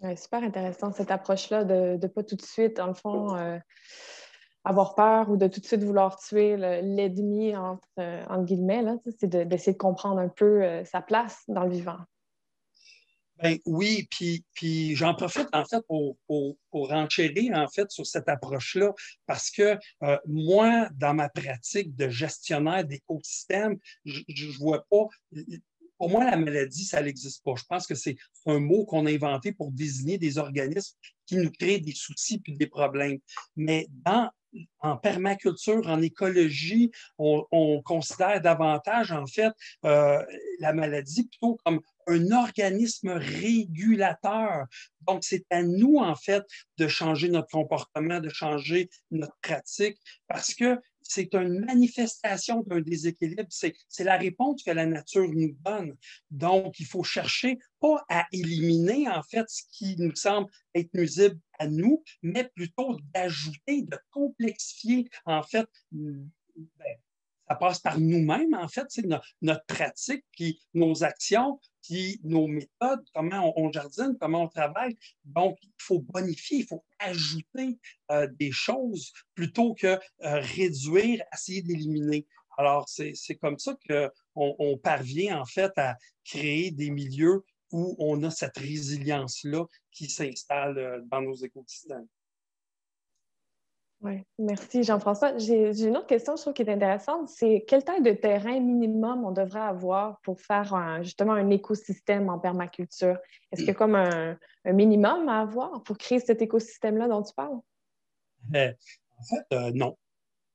Ouais, super intéressant cette approche-là de ne pas tout de suite, dans le fond, avoir peur ou de tout de suite vouloir tuer l'ennemi, entre guillemets. C'est d'essayer de comprendre un peu sa place dans le vivant. Ben, oui, puis j'en profite en fait pour renchérir en fait sur cette approche-là parce que moi, dans ma pratique de gestionnaire d'écosystème, je ne vois pas. Pour moi, la maladie, ça n'existe pas. Je pense que c'est un mot qu'on a inventé pour désigner des organismes qui nous créent des soucis puis des problèmes. Mais en permaculture, en écologie, on considère davantage, en fait, la maladie plutôt comme un organisme régulateur. Donc, c'est à nous, en fait, de changer notre comportement, de changer notre pratique, parce que c'est une manifestation d'un déséquilibre. C'est la réponse que la nature nous donne. Donc, il faut chercher pas à éliminer, en fait, ce qui nous semble être nuisible à nous, mais plutôt d'ajouter, de complexifier, en fait, ça passe par nous-mêmes, en fait, c'est notre pratique, puis nos actions, puis nos méthodes, comment on jardine, comment on travaille. Donc, il faut bonifier, il faut ajouter des choses plutôt que réduire, essayer d'éliminer. Alors, c'est comme ça qu'on parvient, en fait, à créer des milieux où on a cette résilience-là qui s'installe dans nos écosystèmes. Oui, merci Jean-François. J'ai une autre question, je trouve, qui est intéressante. C'est quelle taille de terrain minimum on devrait avoir pour faire justement un écosystème en permaculture? Est-ce qu'il y a comme un minimum à avoir pour créer cet écosystème-là dont tu parles? En fait, non.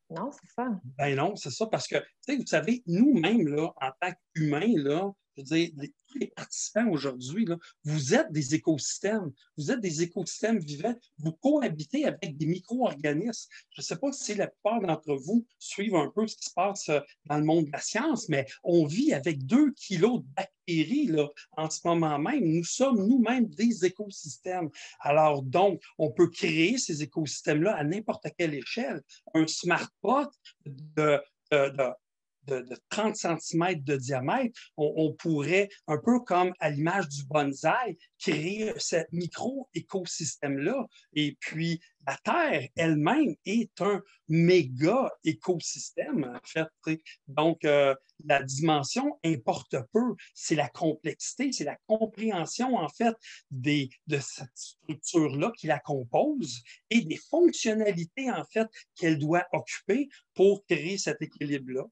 Non, c'est ça. Ben non, c'est ça, parce que, tu sais, vous savez, nous-mêmes, là, en tant qu'humains, là, je veux dire, tous les participants aujourd'hui, là, vous êtes des écosystèmes. Vous êtes des écosystèmes vivants. Vous cohabitez avec des micro-organismes. Je ne sais pas si la plupart d'entre vous suivent un peu ce qui se passe dans le monde de la science, mais on vit avec 2 kilos de bactéries là, en ce moment même. Nous sommes nous-mêmes des écosystèmes. Alors, donc, on peut créer ces écosystèmes-là à n'importe quelle échelle. Un smart pot de de 30 cm de diamètre, on pourrait, un peu comme à l'image du bonsaï, créer ce micro-écosystème-là. Et puis, la Terre elle-même est un méga écosystème, en fait. Donc, la dimension importe peu. C'est la complexité, c'est la compréhension, en fait, de cette structure-là qui la compose et des fonctionnalités, en fait, qu'elle doit occuper pour créer cet équilibre-là.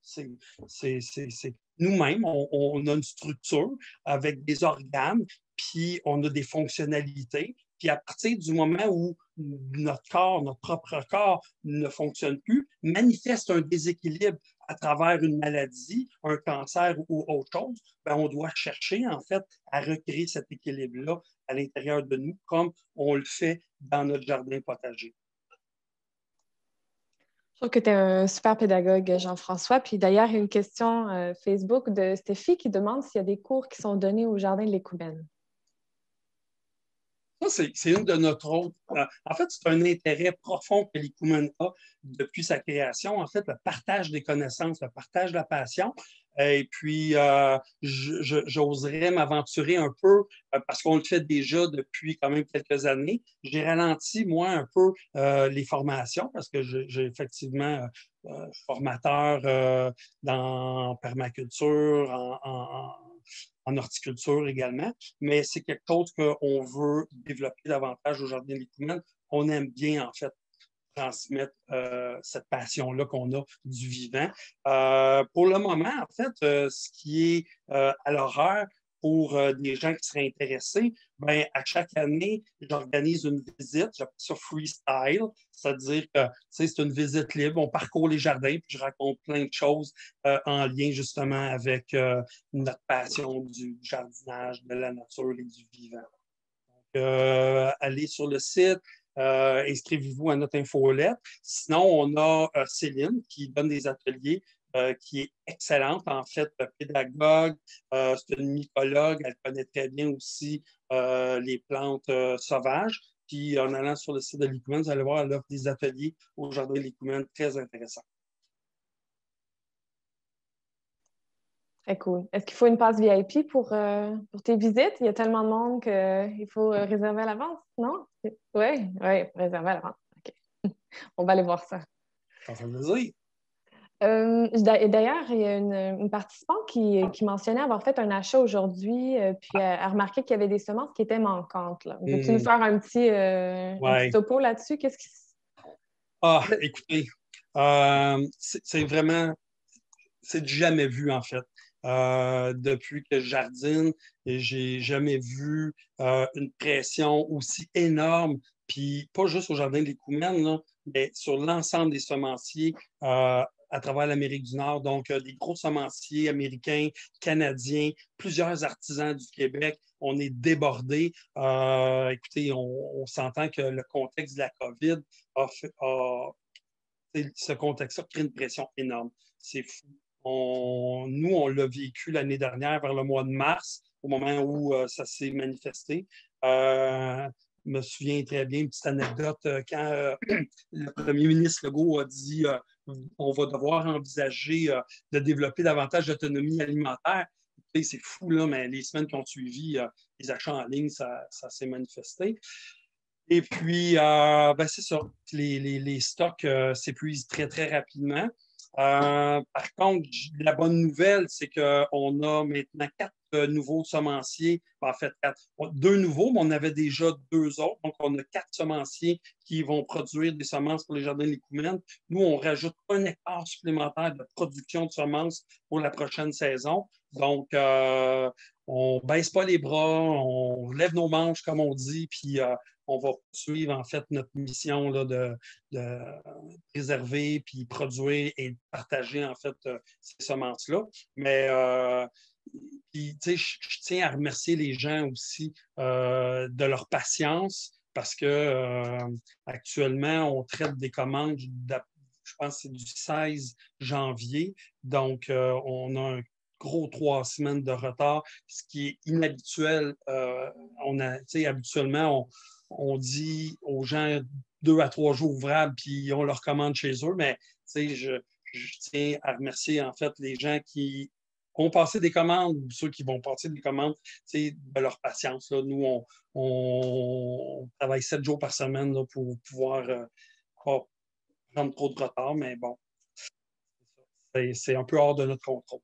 Nous-mêmes, on a une structure avec des organes, puis on a des fonctionnalités. Puis à partir du moment où notre corps, notre propre corps ne fonctionne plus, manifeste un déséquilibre à travers une maladie, un cancer ou autre chose, ben on doit chercher en fait à recréer cet équilibre-là à l'intérieur de nous, comme on le fait dans notre jardin potager. Je trouve que tu es un super pédagogue, Jean-François. Puis d'ailleurs, il y a une question Facebook de Stéphie qui demande s'il y a des cours qui sont donnés au Jardin de l'Écoumène. Ça, c'est une de notre autre. En fait, c'est un intérêt profond que l'Écoumène a depuis sa création. En fait, le partage des connaissances, le partage de la passion. Et puis, j'oserais m'aventurer un peu, parce qu'on le fait déjà depuis quand même quelques années. J'ai ralenti, moi, un peu les formations, parce que j'ai effectivement formateur dans permaculture, en horticulture également, mais c'est quelque chose qu'on veut développer davantage au Jardin de l'Écoumène. On aime bien, en fait, transmettre cette passion-là qu'on a du vivant. Pour le moment, en fait, ce qui est à l'horaire pour des gens qui seraient intéressés, ben, à chaque année, j'organise une visite, j'appelle ça freestyle, c'est-à-dire que c'est une visite libre, on parcourt les jardins, puis je raconte plein de choses en lien justement avec notre passion du jardinage, de la nature et du vivant. Allez sur le site, inscrivez-vous à notre infolette. Sinon, on a Céline qui donne des ateliers, qui est excellente, en fait, pédagogue, c'est une mycologue, elle connaît très bien aussi les plantes sauvages. Puis en allant sur le site de l'Écoumène, vous allez voir, elle offre des ateliers au Jardin de l'Écoumène très intéressants. Très cool. Est-ce qu'il faut une passe VIP pour tes visites? Il y a tellement de monde qu'il faut réserver à l'avance, non? Oui, oui, réserver à l'avance. OK. On va aller voir ça. Ça fait plaisir. D'ailleurs, il y a une participante qui mentionnait avoir fait un achat aujourd'hui, puis a remarqué qu'il y avait des semences qui étaient manquantes. Veux-tu nous faire un petit topo là-dessus? Qu'est-ce qui... Ah, écoutez, c'est vraiment, c'est du jamais vu, en fait. Depuis que je jardine, j'ai jamais vu une pression aussi énorme, puis pas juste au Jardin de l'Écoumène, là, mais sur l'ensemble des semenciers à travers l'Amérique du Nord. Donc, des gros semenciers américains, canadiens, plusieurs artisans du Québec. On est débordés. Écoutez, on s'entend que le contexte de la COVID ce contexte-là crée une pression énorme. C'est fou. Nous, on l'a vécu l'année dernière, vers le mois de mars, au moment où ça s'est manifesté. Je me souviens très bien, une petite anecdote, quand le premier ministre Legault a dit on va devoir envisager de développer davantage d'autonomie alimentaire. C'est fou, là, mais les semaines qui ont suivi, les achats en ligne, ça s'est manifesté. Et puis, ben, c'est ça, les stocks s'épuisent très, très rapidement. Par contre, la bonne nouvelle, c'est qu'on a maintenant 4 nouveaux semenciers. En fait, 2 nouveaux, mais on avait déjà 2 autres. Donc, on a 4 semenciers qui vont produire des semences pour les jardins de l'Écoumène. Nous, on rajoute 1 hectare supplémentaire de production de semences pour la prochaine saison. Donc, on ne baisse pas les bras, on lève nos manches, comme on dit, puis on va poursuivre en fait notre mission là, de préserver, puis produire et partager en fait ces semences-là. Mais puis, je tiens à remercier les gens aussi de leur patience parce que actuellement, on traite des commandes, je pense que c'est du 16 janvier. Donc, on a un gros 3 semaines de retard, ce qui est inhabituel. Habituellement, on dit aux gens 2 à 3 jours ouvrables, puis on leur commande chez eux, mais je je tiens à remercier en fait les gens qui ont passé des commandes ou ceux qui vont passer des commandes, de leur patience. Là. Nous, on travaille 7 jours par semaine là, pour pouvoir pas prendre trop de retard, mais bon, c'est un peu hors de notre contrôle.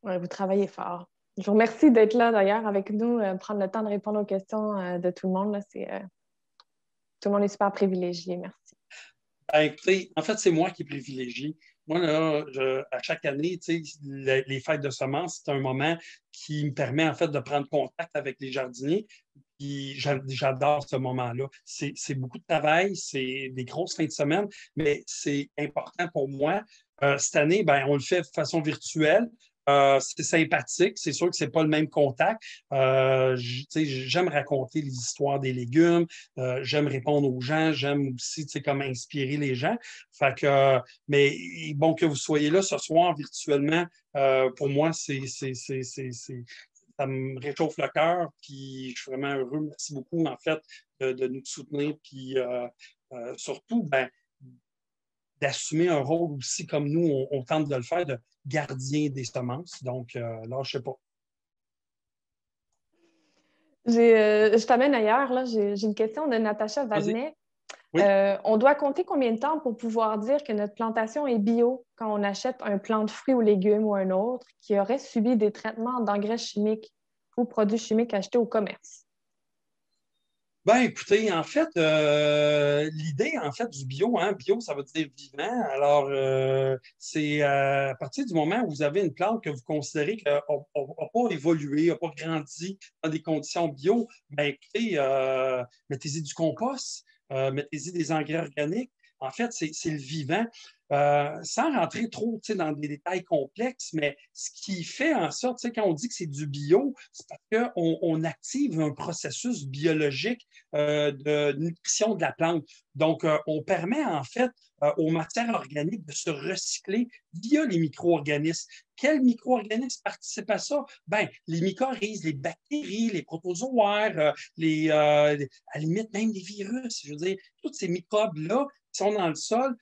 Ouais, vous travaillez fort. Je vous remercie d'être là d'ailleurs avec nous, prendre le temps de répondre aux questions de tout le monde. Là, tout le monde est super privilégié. Merci. Ben, écoutez, en fait, c'est moi qui privilégie. Moi, là, à chaque année, les fêtes de semences, c'est un moment qui me permet en fait de prendre contact avec les jardiniers. Puis j'adore ce moment-là. C'est beaucoup de travail, c'est des grosses fins de semaine, mais c'est important pour moi. Cette année, ben, on le fait de façon virtuelle. C'est sympathique. C'est sûr que c'est pas le même contact. J'aime raconter les histoires des légumes. J'aime répondre aux gens. J'aime aussi comme inspirer les gens. Fait que, mais bon, que vous soyez là ce soir virtuellement, pour moi, ça me réchauffe le cœur. Puis je suis vraiment heureux. Merci beaucoup, en fait, de nous soutenir. Puis surtout, ben, d'assumer un rôle aussi comme nous, on tente de le faire, de gardien des semences. Donc, là, je ne sais pas. Je t'amène ailleurs. Là. J'ai une question de Natacha Vadnet. Oui. On doit compter combien de temps pour pouvoir dire que notre plantation est bio quand on achète un plant de fruits ou légumes ou un autre qui aurait subi des traitements d'engrais chimiques ou produits chimiques achetés au commerce? Ben, écoutez, en fait, l'idée, en fait, du bio, hein, bio, ça veut dire vivant. Alors, c'est à partir du moment où vous avez une plante que vous considérez qu'elle n'a pas évolué, n'a pas grandi dans des conditions bio, ben, écoutez, mettez-y du compost, mettez-y des engrais organiques. En fait, c'est le vivant. Sans rentrer trop dans des détails complexes, mais ce qui fait en sorte, quand on dit que c'est du bio, c'est parce qu'on active un processus biologique de nutrition de la plante. Donc, on permet en fait aux matières organiques de se recycler via les micro-organismes. Quels micro-organismes participent à ça? Ben, les mycorhizes, les bactéries, les protozoaires, à la limite même les virus. Je veux dire, tous ces microbes-là qui sont dans le sol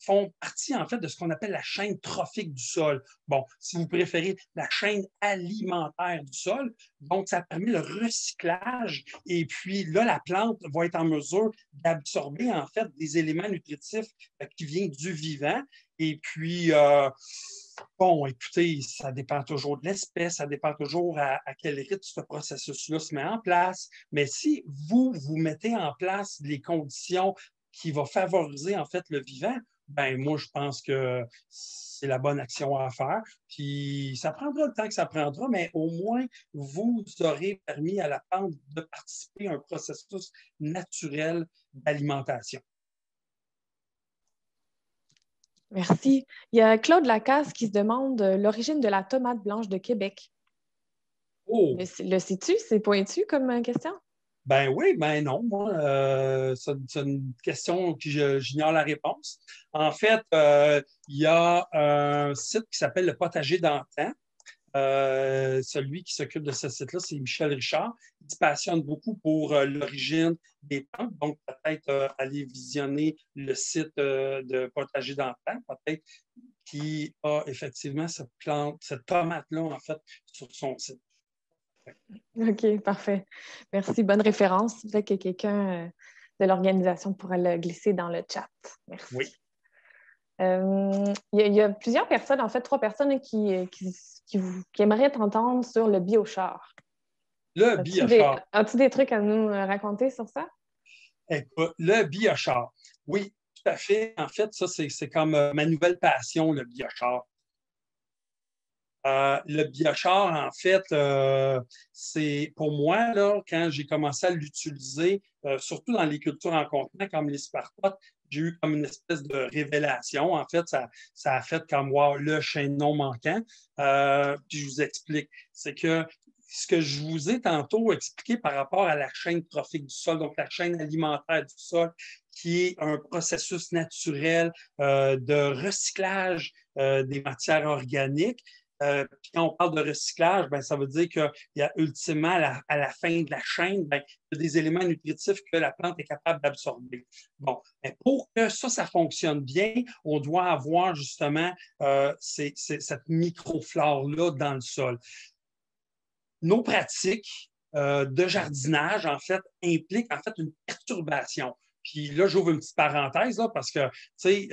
font partie, en fait, de ce qu'on appelle la chaîne trophique du sol. Bon, si vous préférez, la chaîne alimentaire du sol. Donc, ça permet le recyclage. Et puis, là, la plante va être en mesure d'absorber, en fait, des éléments nutritifs qui viennent du vivant. Et puis, bon, écoutez, ça dépend toujours de l'espèce, ça dépend toujours à quel rythme ce processus-là se met en place. Mais si vous mettez en place les conditions qui vont favoriser, en fait, le vivant, ben moi, je pense que c'est la bonne action à faire. Puis ça prendra le temps que ça prendra, mais au moins, vous aurez permis à la plante de participer à un processus naturel d'alimentation. Merci. Il y a Claude Lacasse qui se demande l'origine de la tomate blanche de Québec. Oh! Le sais-tu? C'est pointu comme question? Ben oui, ben non. Moi, c'est une question que j'ignore la réponse. En fait, il y a un site qui s'appelle le Potager d'Antan. Celui qui s'occupe de ce site-là, c'est Michel Richard. Il se passionne beaucoup pour l'origine des plantes. Donc, peut-être aller visionner le site de Potager d'Antan, peut-être qui a effectivement cette plante, cette tomate-là, en fait, sur son site. OK, parfait. Merci. Bonne référence. Peut-être que quelqu'un de l'organisation pourrait le glisser dans le chat. Merci. Oui. Il y a plusieurs personnes, en fait, 3 personnes qui aimeraient t'entendre sur le biochar. Le biochar. As-tu des trucs à nous raconter sur ça? Écoute, le biochar. Oui, tout à fait. En fait, ça, c'est comme ma nouvelle passion, le biochar. Le biochar, en fait, c'est pour moi, là, quand j'ai commencé à l'utiliser, surtout dans les cultures en contenant comme les spartotes, j'ai eu comme une espèce de révélation. En fait, ça a fait comme wow, le chaînon manquant. Puis je vous explique. C'est que ce que je vous ai tantôt expliqué par rapport à la chaîne trophique du sol, donc la chaîne alimentaire du sol, qui est un processus naturel de recyclage des matières organiques. Puis quand on parle de recyclage, ben, ça veut dire qu'il y a ultimement, à la fin de la chaîne, ben, il y a des éléments nutritifs que la plante est capable d'absorber. Bon, mais pour que ça fonctionne bien, on doit avoir justement cette microflore-là dans le sol. Nos pratiques de jardinage, en fait, impliquent en fait une perturbation. Puis là, j'ouvre une petite parenthèse là, parce que, tu sais,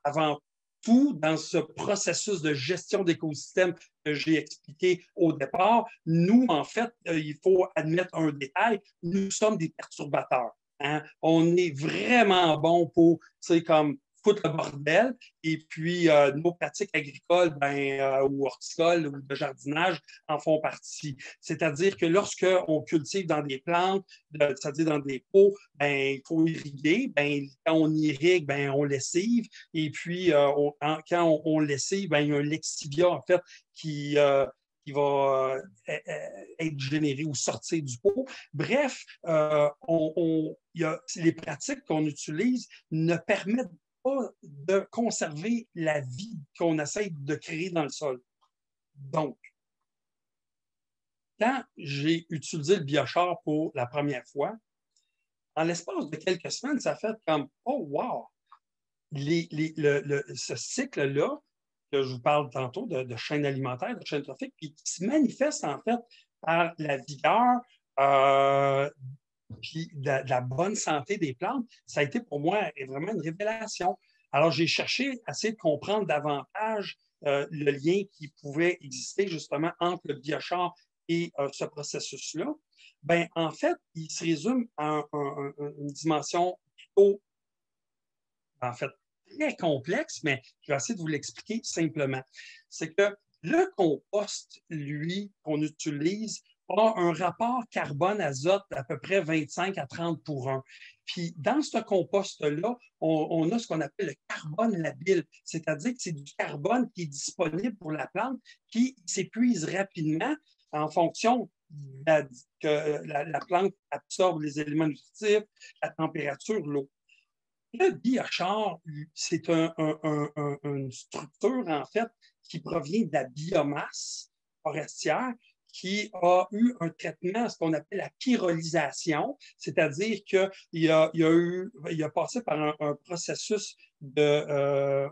avant tout, dans ce processus de gestion d'écosystème que j'ai expliqué au départ, nous, en fait, il faut admettre un détail, nous sommes des perturbateurs. Hein? On est vraiment bon pour, tu sais, comme foutre le bordel. Et puis, nos pratiques agricoles ou horticoles ou de jardinage en font partie. C'est-à-dire que lorsqu'on cultive dans des plantes, c'est-à-dire dans des pots, ben, il faut irriguer. Ben, quand on irrigue, ben, on lessive. Et puis, quand on lessive, ben, il y a un lexivia, en fait, qui va être généré ou sortir du pot. Bref, les pratiques qu'on utilise ne permettent pas de conserver la vie qu'on essaie de créer dans le sol. Donc, quand j'ai utilisé le biochar pour la première fois, en l'espace de quelques semaines, ça fait comme « Oh, wow! » Ce cycle-là, que je vous parle tantôt de chaîne alimentaire, de chaîne trophique, puis qui se manifeste en fait par la vigueur puis de la bonne santé des plantes, ça a été pour moi vraiment une révélation. Alors, j'ai cherché à essayer de comprendre davantage le lien qui pouvait exister justement entre le biochar et ce processus-là. Ben, en fait, il se résume à une dimension plutôt, en fait, très complexe, mais je vais essayer de vous l'expliquer simplement. C'est que le compost, lui, qu'on utilise, a un rapport carbone-azote d'à peu près 25 à 30 pour 1. Puis dans ce compost-là, on a ce qu'on appelle le carbone labile, c'est-à-dire que c'est du carbone qui est disponible pour la plante, qui s'épuise rapidement en fonction que la plante absorbe les éléments nutritifs, la température, l'eau. Le biochar, c'est une structure, en fait, qui provient de la biomasse forestière qui a eu un traitement, ce qu'on appelle la pyrolysation, c'est-à-dire qu'il a passé par un processus de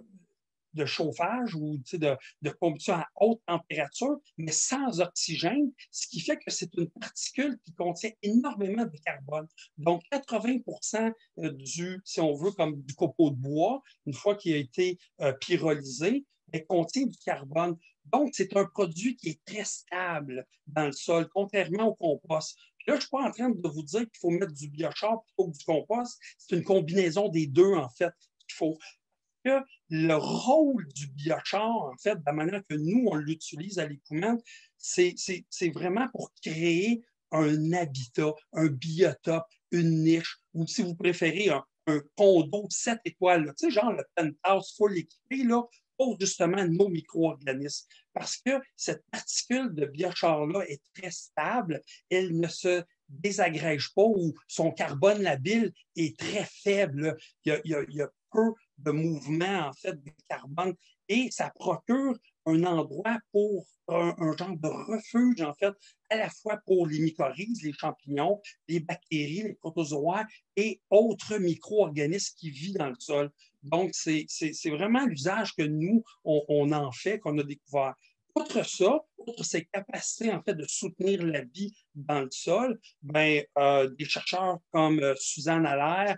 chauffage ou de combustion à haute température, mais sans oxygène, ce qui fait que c'est une particule qui contient énormément de carbone. Donc, 80% si on veut, comme du copeau de bois, une fois qu'il a été pyrolysé, contient du carbone. Donc, c'est un produit qui est très stable dans le sol, contrairement au compost. Puis là, je ne suis pas en train de vous dire qu'il faut mettre du biochar plutôt que du compost. C'est une combinaison des deux, en fait, qu'il faut. Que le rôle du biochar, en fait, de la manière que nous, on l'utilise à l'Écoumène, c'est vraiment pour créer un habitat, un biotope, une niche, ou si vous préférez, un condo 7 étoiles, là, tu sais, genre le penthouse full équipé, là, pour justement nos micro-organismes. Parce que cette particule de biochar-là est très stable, elle ne se désagrège pas ou son carbone labile est très faible. Il y a peu de mouvement, en fait, de carbone et ça procure un endroit pour un genre de refuge, en fait, à la fois pour les mycorhizes, les champignons, les bactéries, les protozoaires et autres micro-organismes qui vivent dans le sol. Donc, c'est vraiment l'usage que nous, on en fait, qu'on a découvert. Outre ça, outre ces capacités en fait de soutenir la vie dans le sol, ben, des chercheurs comme Suzanne Allaire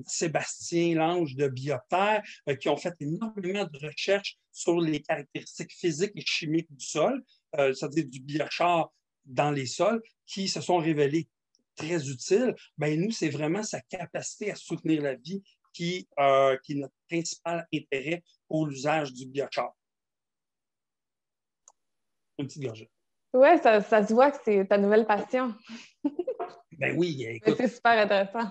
Sébastien Lange de Biopterre qui ont fait énormément de recherches sur les caractéristiques physiques et chimiques du sol, c'est-à-dire du biochar dans les sols, qui se sont révélés très utiles. Ben, nous, c'est vraiment sa capacité à soutenir la vie qui est notre principal intérêt pour l'usage du biochar. Une petite gorgée. Oui, ça se voit que c'est ta nouvelle passion. Ben oui, écoute. C'est super intéressant.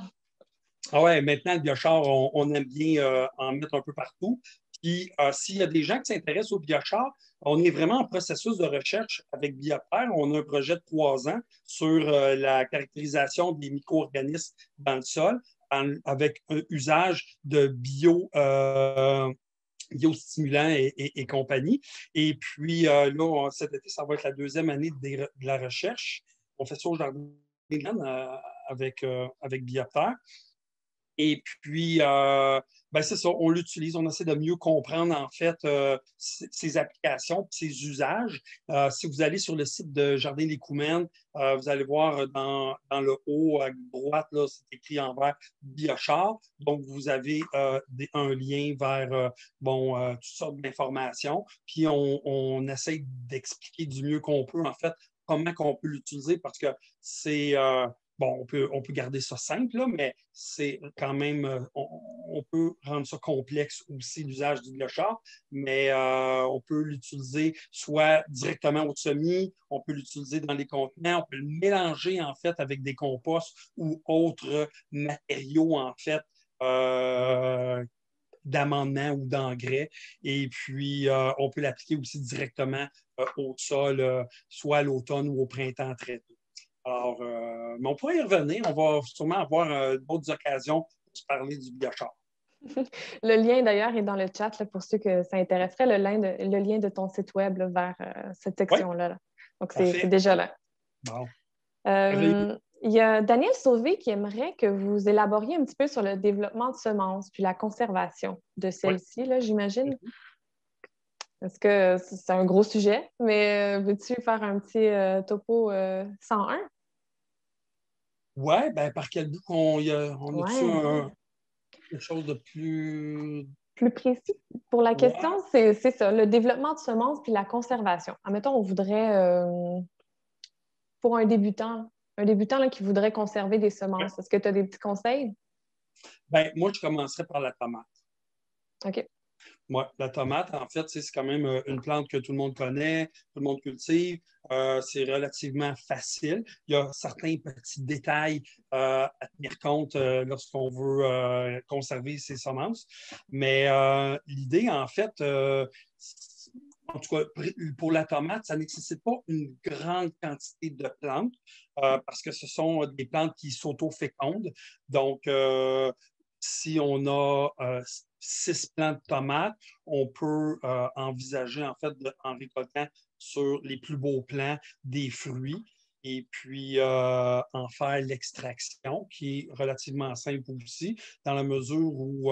Ah ouais, maintenant, le biochar, on aime bien en mettre un peu partout. Puis, s'il y a des gens qui s'intéressent au biochar, on est vraiment en processus de recherche avec Bioterre. On a un projet de 3 ans sur la caractérisation des micro-organismes dans le sol avec un usage de biostimulants et compagnie. Et puis là, cet été, ça va être la deuxième année de la recherche. On fait ça au Jardin des Graines avec Bioptère. Et puis, ben c'est ça, on l'utilise, on essaie de mieux comprendre en fait ses applications, ses usages. Si vous allez sur le site de Jardin des Coumènes, vous allez voir dans le haut à droite, là, c'est écrit en vert Biochar. Donc, vous avez un lien vers toutes sortes d'informations. Puis, on essaie d'expliquer du mieux qu'on peut, en fait, comment on peut l'utiliser parce que c'est bon, on peut garder ça simple, là, mais c'est quand même, on peut rendre ça complexe aussi, l'usage du biochar, mais on peut l'utiliser soit directement au semis, on peut l'utiliser dans les contenants, on peut le mélanger en fait avec des composts ou autres matériaux en fait. D'amendement ou d'engrais. Et puis, on peut l'appliquer aussi directement au sol, soit à l'automne ou au printemps très tôt. Alors, mais on pourrait y revenir. On va sûrement avoir d'autres occasions pour se parler du biochar. Le lien, d'ailleurs, est dans le chat là, pour ceux que ça intéresserait, le lien de ton site web là, vers cette Oui, section-là. Là. Donc, c'est parfait. déjà là. Bon. Il y a Daniel Sauvé qui aimerait que vous élaboriez un petit peu sur le développement de semences puis la conservation de Oui. celles-ci, là, j'imagine. Est-ce que c'est un gros sujet, mais veux-tu faire un petit topo 101? Oui, ben, par quel bout on a-tu Ouais. quelque chose de plus. Plus précis pour la question, Ouais, c'est ça, le développement de semences puis la conservation. Admettons, on voudrait, pour un débutant là, qui voudrait conserver des ouais. semences, est-ce que tu as des petits conseils? Ben, moi, je commencerais par la tomate. OK. Ouais, la tomate, en fait, c'est quand même une plante que tout le monde connaît, tout le monde cultive. C'est relativement facile. Il y a certains petits détails à tenir compte lorsqu'on veut conserver ses semences. Mais l'idée, en fait, en tout cas, pour la tomate, ça ne nécessite pas une grande quantité de plantes parce que ce sont des plantes qui s'auto-fécondent. Donc, si on a 6 plants de tomates, on peut envisager en fait en récoltant sur les plus beaux plants des fruits et puis en faire l'extraction qui est relativement simple aussi dans la mesure où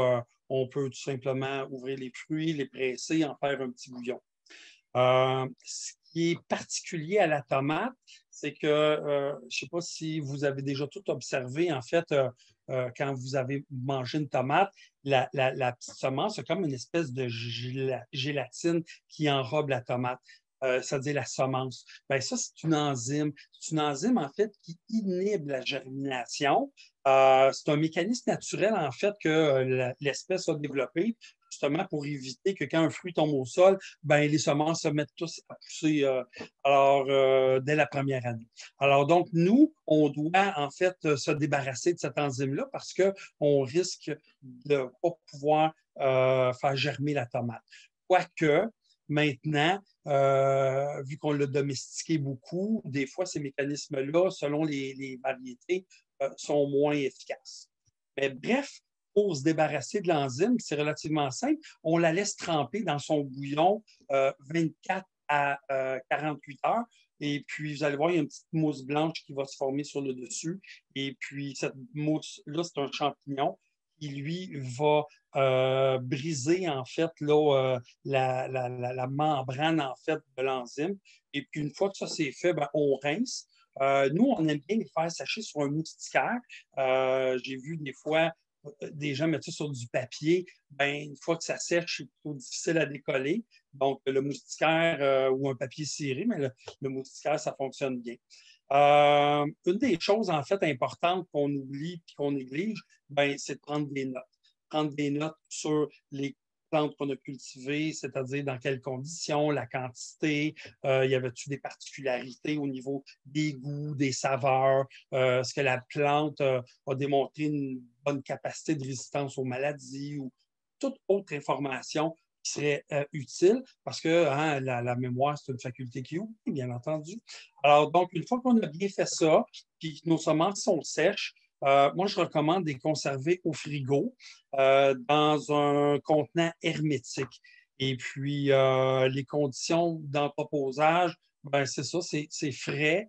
on peut tout simplement ouvrir les fruits, les presser, en faire un petit bouillon. Ce qui est particulier à la tomate, c'est que je ne sais pas si vous avez déjà tout observé, en fait, quand vous avez mangé une tomate, la petite semence, c'est comme une espèce de gélatine qui enrobe la tomate. C'est-à-dire la semence. Bien, ça, c'est une enzyme. C'est une enzyme, en fait, qui inhibe la germination. C'est un mécanisme naturel, en fait, que l'espèce a développé justement pour éviter que quand un fruit tombe au sol, ben, les semences se mettent tous à pousser dès la première année. Alors donc, nous, on doit en fait se débarrasser de cette enzyme-là parce qu'on risque de ne pas pouvoir faire germer la tomate. Quoique, maintenant, vu qu'on l'a domestiqué beaucoup, des fois, ces mécanismes-là, selon les variétés, sont moins efficaces. Mais bref, pour se débarrasser de l'enzyme, c'est relativement simple. On la laisse tremper dans son bouillon 24 à 48 heures. Et puis, vous allez voir, il y a une petite mousse blanche qui va se former sur le dessus. Et puis, cette mousse-là, c'est un champignon qui, lui, va briser, en fait, là, la membrane, en fait, de l'enzyme. Et puis, une fois que ça c'est fait, ben, on rince. Nous, on aime bien les faire sécher sur un moustiquaire. J'ai vu des fois des gens mettent ça sur du papier, ben, une fois que ça sèche, c'est plutôt difficile à décoller. Donc, le moustiquaire ou un papier ciré, mais le moustiquaire, ça fonctionne bien. Une des choses, en fait, importantes qu'on oublie et qu'on néglige, ben, c'est de prendre des notes. Prendre des notes sur les plantes qu'on a cultivées, c'est-à-dire dans quelles conditions, la quantité, y avait-tu des particularités au niveau des goûts, des saveurs, est-ce que la plante a démontré une bonne capacité de résistance aux maladies ou toute autre information qui serait utile parce que hein, la mémoire, c'est une faculté qui oublie, bien entendu. Alors, donc, une fois qu'on a bien fait ça, puis que nos semences sont sèches, moi, je recommande de les conserver au frigo dans un contenant hermétique. Et puis, les conditions d'entreposage, ben, c'est ça, c'est frais.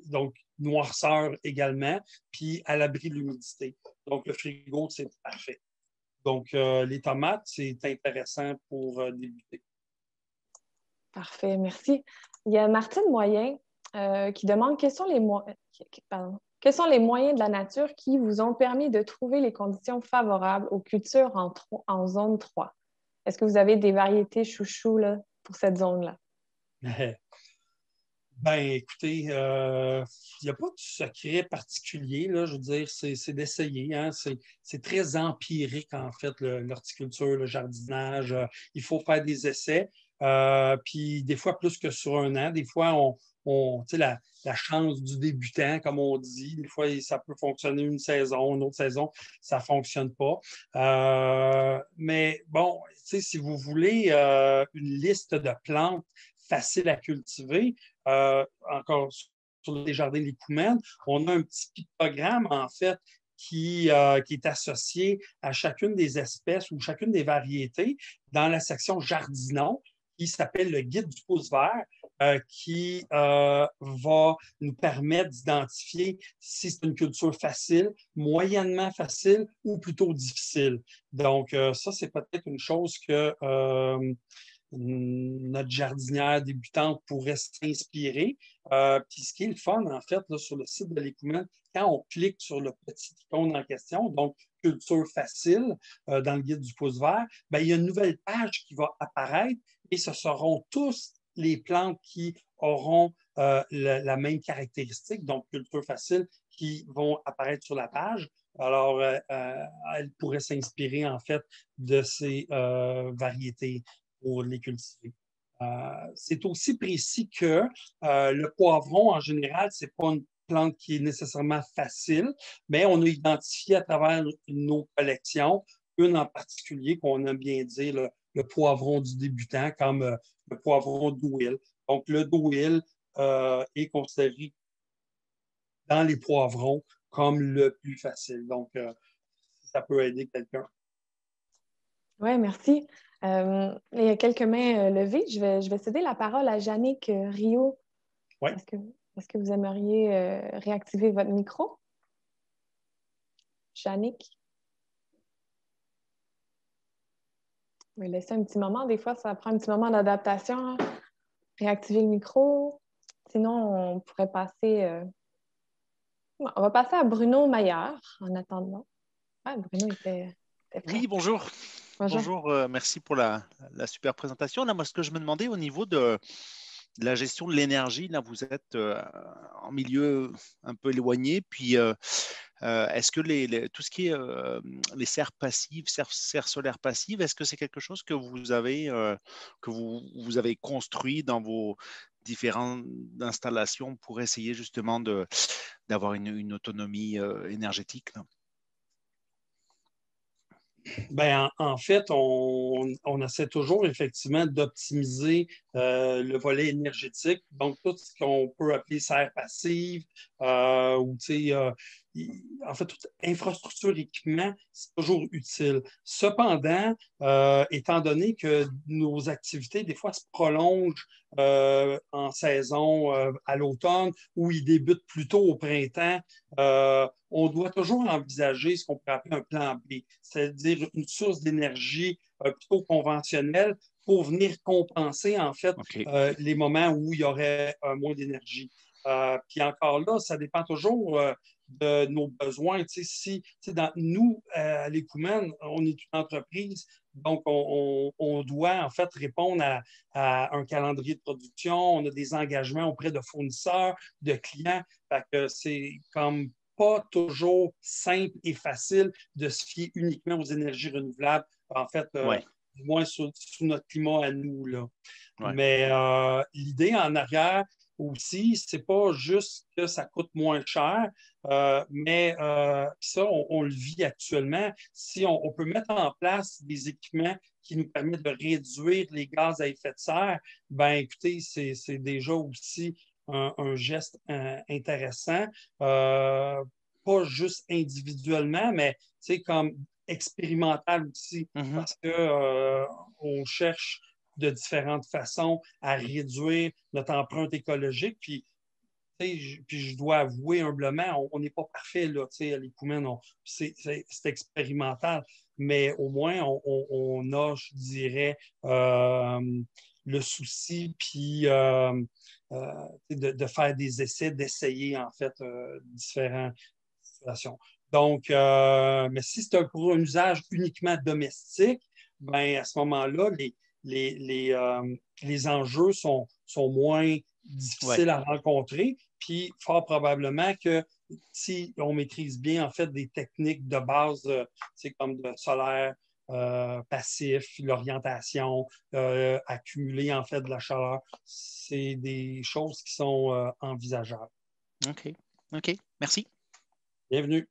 Donc, noirceur également, puis à l'abri de l'humidité. Donc, le frigo, c'est parfait. Donc, les tomates, c'est intéressant pour débuter. Parfait, merci. Il y a Martine Moyen qui demande quels sont les moyens de la nature qui vous ont permis de trouver les conditions favorables aux cultures en zone 3. Est-ce que vous avez des variétés chouchou là, pour cette zone-là? Ben, écoutez, il n'y a pas de secret particulier, là, je veux dire, c'est d'essayer. Hein, c'est très empirique, en fait, l'horticulture, le jardinage. Il faut faire des essais. Puis des fois, plus que sur un an, des fois, tu sais, la chance du débutant, comme on dit, des fois, ça peut fonctionner une saison, une autre saison, ça ne fonctionne pas. Mais bon, tu sais, si vous voulez une liste de plantes faciles à cultiver, encore sur les jardins des Coumènes, on a un petit pictogramme, en fait, qui est associé à chacune des espèces ou chacune des variétés dans la section jardinons, qui s'appelle le guide du pouce vert, qui va nous permettre d'identifier si c'est une culture facile, moyennement facile ou plutôt difficile. Donc, ça, c'est peut-être une chose que notre jardinière débutante pourrait s'inspirer. Puis ce qui est le fun, en fait, là, sur le site de l'Écoumène, quand on clique sur le petit icône en question, donc culture facile dans le guide du pouce vert, ben, il y a une nouvelle page qui va apparaître et ce seront tous les plantes qui auront la même caractéristique, donc culture facile, qui vont apparaître sur la page. Alors, elle pourrait s'inspirer, en fait, de ces variétés pour les cultiver. C'est aussi précis que le poivron, en général, ce n'est pas une plante qui est nécessairement facile, mais on a identifié à travers nos collections une en particulier qu'on aime bien dire le poivron du débutant, comme le poivron douil. Donc, le douil est considéré dans les poivrons comme le plus facile. Donc, ça peut aider quelqu'un. Oui, merci. Il y a quelques mains levées. Je vais céder la parole à Yannick Rio. Oui. Est-ce que vous aimeriez réactiver votre micro? Yannick? Je vais laisser un petit moment. Des fois, ça prend un petit moment d'adaptation. Réactiver le micro. Sinon, on pourrait passer... On va passer à Bruno Maillard en attendant. Ah, Bruno était prêt. Oui, bonjour. Bonjour. Bonjour, merci pour la super présentation. Là, moi, ce que je me demandais au niveau de la gestion de l'énergie, là, vous êtes en milieu un peu éloigné, puis est-ce que tout ce qui est les serres passives, serres solaires passives, est-ce que c'est quelque chose que vous avez construit dans vos différentes installations pour essayer justement d'avoir une autonomie énergétique là? Ben, en fait, on essaie toujours effectivement d'optimiser le volet énergétique. Donc, tout ce qu'on peut appeler serre passive ou, tu sais, en fait, toute infrastructure, équipement, c'est toujours utile. Cependant, étant donné que nos activités, des fois, se prolongent en saison à l'automne ou ils débutent plus tôt au printemps, on doit toujours envisager ce qu'on pourrait appeler un plan B, c'est-à-dire une source d'énergie plutôt conventionnelle pour venir compenser, en fait, Okay. les moments où il y aurait moins d'énergie. Puis encore là, ça dépend toujours de nos besoins. Tu sais, si nous, à l'Écoumène, on est une entreprise, donc on doit en fait répondre à un calendrier de production, on a des engagements auprès de fournisseurs, de clients. Fait que c'est comme pas toujours simple et facile de se fier uniquement aux énergies renouvelables, en fait, Ouais. du moins sous notre climat à nous. Là. Ouais. Mais l'idée en arrière aussi, c'est pas juste que ça coûte moins cher, mais ça, on le vit actuellement. Si on peut mettre en place des équipements qui nous permettent de réduire les gaz à effet de serre, ben écoutez, c'est déjà aussi un geste intéressant, pas juste individuellement, mais comme expérimental aussi, parce que on cherche de différentes façons à réduire notre empreinte écologique. Puis je dois avouer humblement, on n'est pas parfait, là, à l'Écoumène, c'est expérimental, mais au moins, on a, je dirais, le souci, puis de faire des essais, d'essayer, en fait, différentes situations. Donc, mais si c'est pour un usage uniquement domestique, ben, à ce moment-là, les enjeux sont moins difficiles à rencontrer. Puis, fort probablement que si on maîtrise bien, en fait, des techniques de base, comme le solaire passif, l'orientation, accumuler, en fait, de la chaleur, c'est des choses qui sont envisageables. OK. OK. Merci. Bienvenue.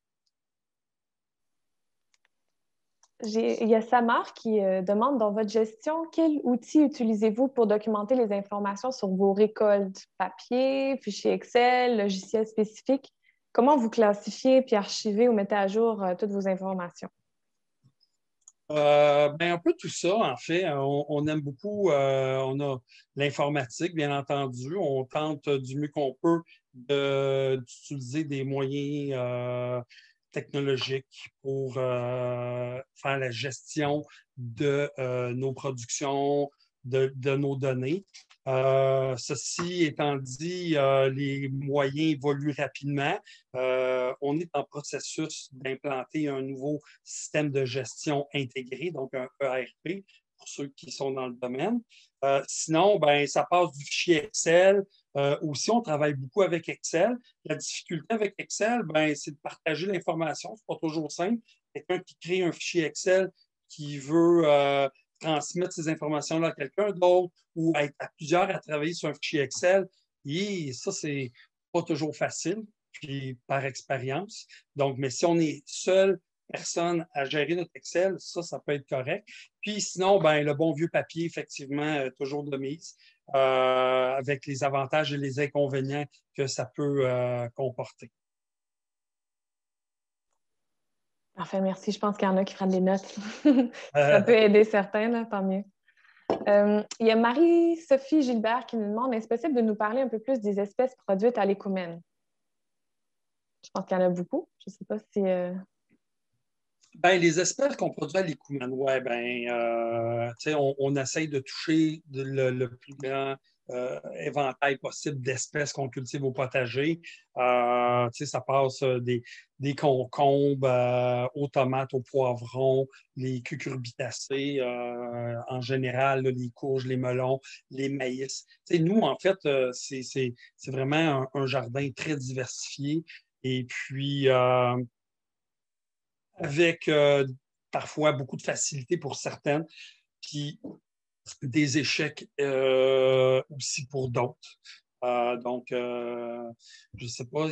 Il y a Samar qui demande dans votre gestion, quel outil utilisez-vous pour documenter les informations sur vos récoltes? Papier, fichier Excel, logiciel spécifique? Comment vous classifiez puis archivez ou mettez à jour toutes vos informations? Ben, un peu tout ça, en fait. On aime beaucoup, on a l'informatique, bien entendu. On tente du mieux qu'on peut d'utiliser des moyens technologiques pour faire la gestion de nos productions, de nos données. Ceci étant dit, les moyens évoluent rapidement. On est en processus d'implanter un nouveau système de gestion intégré, donc un ERP, pour ceux qui sont dans le domaine. Sinon, ben, ça passe du fichier Excel. Aussi, on travaille beaucoup avec Excel. La difficulté avec Excel, ben, c'est de partager l'information. Ce n'est pas toujours simple. Quelqu'un qui crée un fichier Excel qui veut transmettre ces informations-là à quelqu'un d'autre ou être à plusieurs à travailler sur un fichier Excel, et ça, c'est pas toujours facile, puis par expérience. Donc, mais si on est seule personne à gérer notre Excel, ça peut être correct. Puis sinon, ben, le bon vieux papier, effectivement, toujours de mise, avec les avantages et les inconvénients que ça peut comporter. Parfait, merci. Je pense qu'il y en a qui prennent des notes. Ça peut aider certains, là, tant mieux. Il y a Marie-Sophie Gilbert qui nous demande, est-ce possible de nous parler un peu plus des espèces produites à l'Écoumène? Je pense qu'il y en a beaucoup. Je ne sais pas si... Ben, les espèces qu'on produit à l'Écoumène, ouais, on essaye de toucher le plus grand éventail possible d'espèces qu'on cultive au potager. Ça passe des concombres aux tomates, aux poivrons, les cucurbitacées, en général, là, les courges, les melons, les maïs. Nous, en fait, c'est vraiment un jardin très diversifié. Et puis, avec parfois beaucoup de facilité pour certaines, puis des échecs aussi pour d'autres. Donc, je ne sais pas,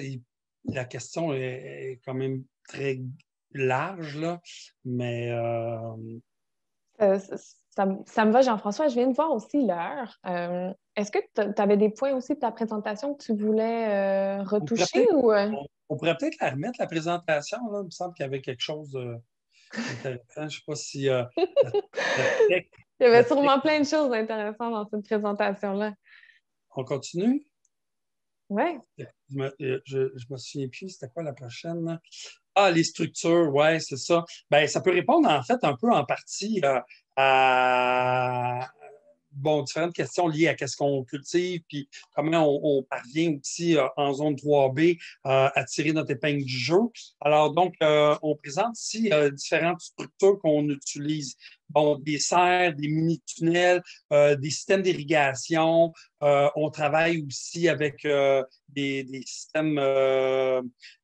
la question est quand même très large, là, mais... Ça me va, Jean-François. Je viens de voir aussi l'heure. Est-ce que tu avais des points aussi de ta présentation que tu voulais retoucher? On pourrait peut-être la remettre, la présentation. Là. Il me semble qu'il y avait quelque chose d'intéressant. Je ne sais pas si... Il y avait sûrement plein de choses intéressantes dans cette présentation-là. On continue? Oui. Je me souviens plus, c'était quoi la prochaine? Là? Ah, les structures, oui, c'est ça. Ben, ça peut répondre en fait un peu en partie à différentes questions liées à ce qu'on cultive, puis comment on parvient aussi en zone 3B à tirer notre épingle du jeu. Alors, donc, on présente ici différentes structures qu'on utilise. Bon, des serres, des mini-tunnels, des systèmes d'irrigation. On travaille aussi avec des systèmes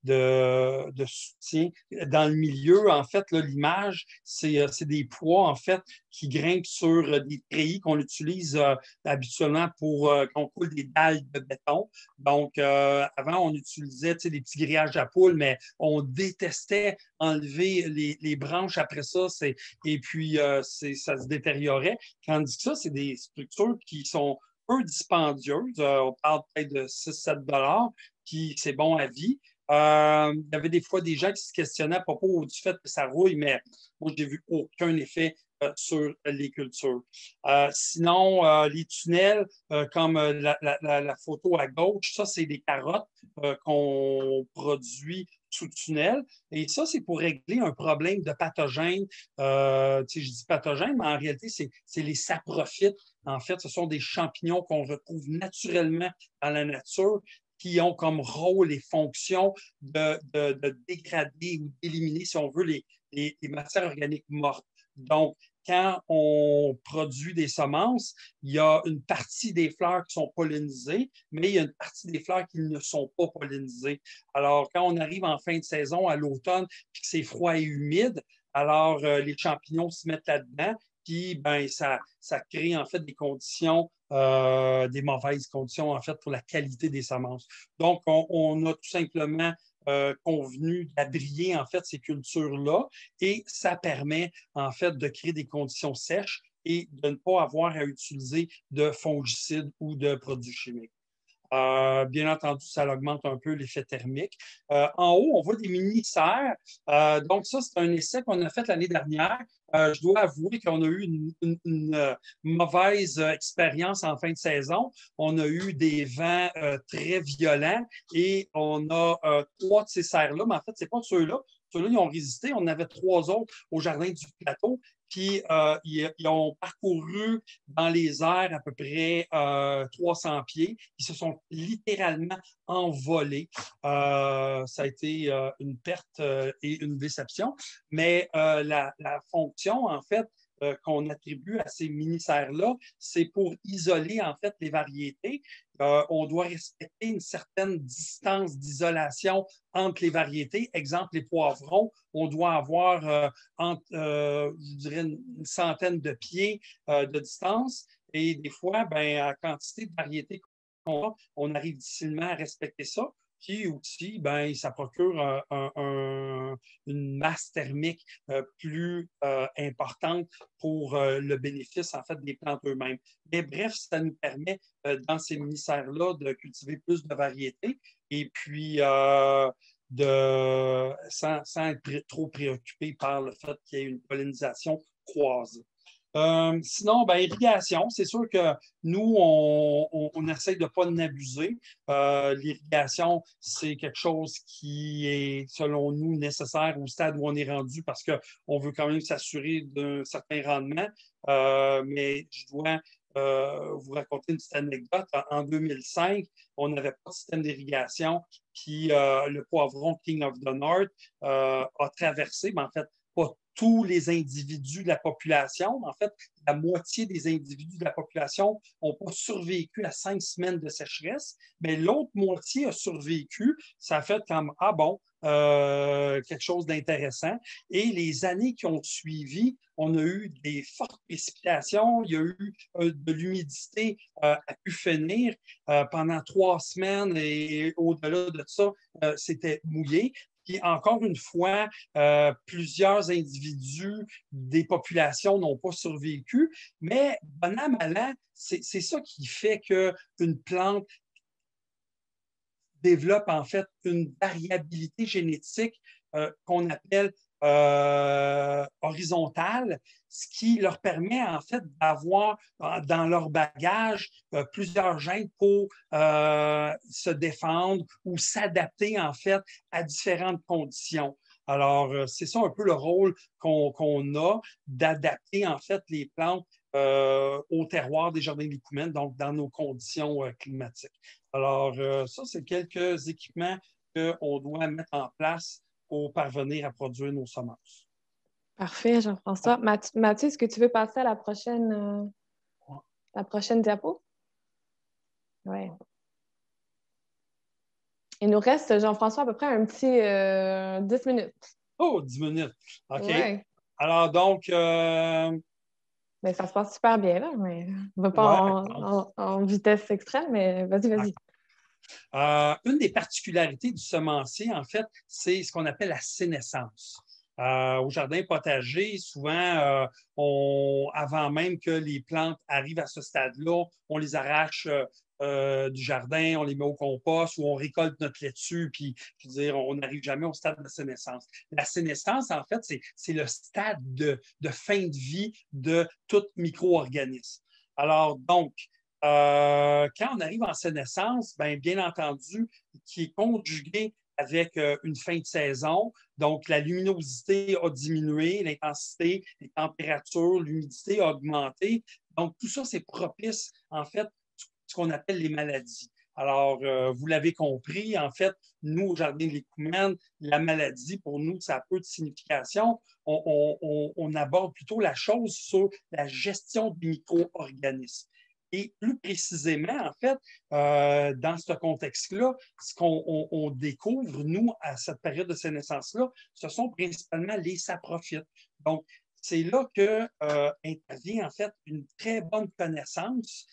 de soutien. Dans le milieu, en fait, l'image, c'est des poids, en fait, qui grimpent sur des treillis qu'on utilise habituellement pour qu'on coule des dalles de béton. Donc, avant, on utilisait des petits grillages à poules, mais on détestait enlever les branches après ça. Et puis, ça se détériorait. Tandis que ça, c'est des structures qui sont peu dispendieuse. On parle peut-être de 6-7 $, puis c'est bon à vie. Il y avait des fois des gens qui se questionnaient à propos du fait que ça rouille, mais moi, je n'ai vu aucun effet sur les cultures. Sinon, les tunnels, comme la photo à gauche, ça, c'est des carottes qu'on produit sous tunnel. Et ça, c'est pour régler un problème de pathogènes. Je dis pathogènes, mais en réalité, c'est les saprophytes. En fait, ce sont des champignons qu'on retrouve naturellement dans la nature qui ont comme rôle et fonction de dégrader ou d'éliminer, si on veut, les matières organiques mortes. Donc, quand on produit des semences, il y a une partie des fleurs qui sont pollinisées, mais il y a une partie des fleurs qui ne sont pas pollinisées. Alors, quand on arrive en fin de saison, à l'automne, puis que c'est froid et humide, alors les champignons se mettent là-dedans, puis ben, ça crée en fait des conditions, des mauvaises conditions en fait pour la qualité des semences. Donc, on a tout simplement convenu d'abrier en fait ces cultures-là et ça permet en fait de créer des conditions sèches et de ne pas avoir à utiliser de fongicides ou de produits chimiques. Bien entendu, ça augmente un peu l'effet thermique. En haut, on voit des mini-serres. Donc, ça, c'est un essai qu'on a fait l'année dernière. Je dois avouer qu'on a eu une mauvaise expérience en fin de saison. On a eu des vents très violents et on a 3 de ces serres-là, mais en fait, ce n'est pas ceux-là. Ceux-là, ils ont résisté. On en avait 3 autres au jardin du plateau. Puis, ils ont parcouru dans les airs à peu près 300 pieds. Ils se sont littéralement envolés. Ça a été une perte et une déception. Mais la fonction, en fait, qu'on attribue à ces mini-serres-là, c'est pour isoler, en fait, les variétés. On doit respecter une certaine distance d'isolation entre les variétés. Exemple, les poivrons, on doit avoir je dirais, une centaine de pieds de distance. Et des fois, ben, à la quantité de variétés qu'on a, on arrive difficilement à respecter ça. Puis aussi, ben, ça procure une masse thermique plus importante pour le bénéfice en fait des plantes eux-mêmes. Mais bref, ça nous permet dans ces mini-serres-là de cultiver plus de variétés et puis sans être trop préoccupé par le fait qu'il y ait une pollinisation croisée. Sinon, ben, irrigation, c'est sûr que nous, on essaie de ne pas en abuser. L'irrigation, c'est quelque chose qui est, selon nous, nécessaire au stade où on est rendu parce qu'on veut quand même s'assurer d'un certain rendement. Mais je dois vous raconter une petite anecdote. En 2005, on n'avait pas de système d'irrigation, puis le poivron King of the North a traversé, mais en fait, pas tous les individus de la population. En fait, la moitié des individus de la population n'ont pas survécu à 5 semaines de sécheresse, mais l'autre moitié a survécu. Ça a fait comme, ah bon, quelque chose d'intéressant. Et les années qui ont suivi, on a eu des fortes précipitations, il y a eu de l'humidité à pu finir pendant 3 semaines et au-delà de ça, c'était mouillé. Puis encore une fois, plusieurs individus des populations n'ont pas survécu, mais bon an, mal an, c'est ça qui fait qu'une plante développe en fait une variabilité génétique qu'on appelle horizontale, ce qui leur permet en fait d'avoir dans leur bagage plusieurs gènes pour se défendre ou s'adapter en fait à différentes conditions. Alors, c'est ça un peu le rôle qu'on a d'adapter en fait les plantes au terroir des jardins d'Écoumène, donc dans nos conditions climatiques. Alors, ça, c'est quelques équipements qu'on doit mettre en place pour parvenir à produire nos semences. Parfait, Jean-François. Mathieu, est-ce que tu veux passer à la prochaine diapo? Oui. Il nous reste, Jean-François, à peu près un petit 10 minutes. Oh, 10 minutes. OK. Ouais. Alors, donc... Mais ça se passe super bien, là, mais on ne va pas en vitesse extrême, mais vas-y. Une des particularités du semencier, en fait, c'est ce qu'on appelle la sénescence. Au jardin potager, souvent, avant même que les plantes arrivent à ce stade-là, on les arrache du jardin, on les met au compost ou on récolte notre laitue, puis je veux dire, on n'arrive jamais au stade de la sénescence. La sénescence, en fait, c'est le stade de fin de vie de tout micro-organisme. Alors, donc, quand on arrive en sénescence, bien entendu, qui est conjugué avec une fin de saison. Donc, la luminosité a diminué, l'intensité, les températures, l'humidité a augmenté. Donc, tout ça, c'est propice, en fait, ce qu'on appelle les maladies. Alors, vous l'avez compris, en fait, nous, au Jardin de l'Écoumène, la maladie, pour nous, ça a peu de signification. On aborde plutôt la chose sur la gestion des micro-organismes. Et plus précisément, en fait, dans ce contexte-là, ce qu'on découvre, nous, à cette période de sénescence-là, ce sont principalement les saprophytes. Donc, c'est là que intervient, en fait, une très bonne connaissance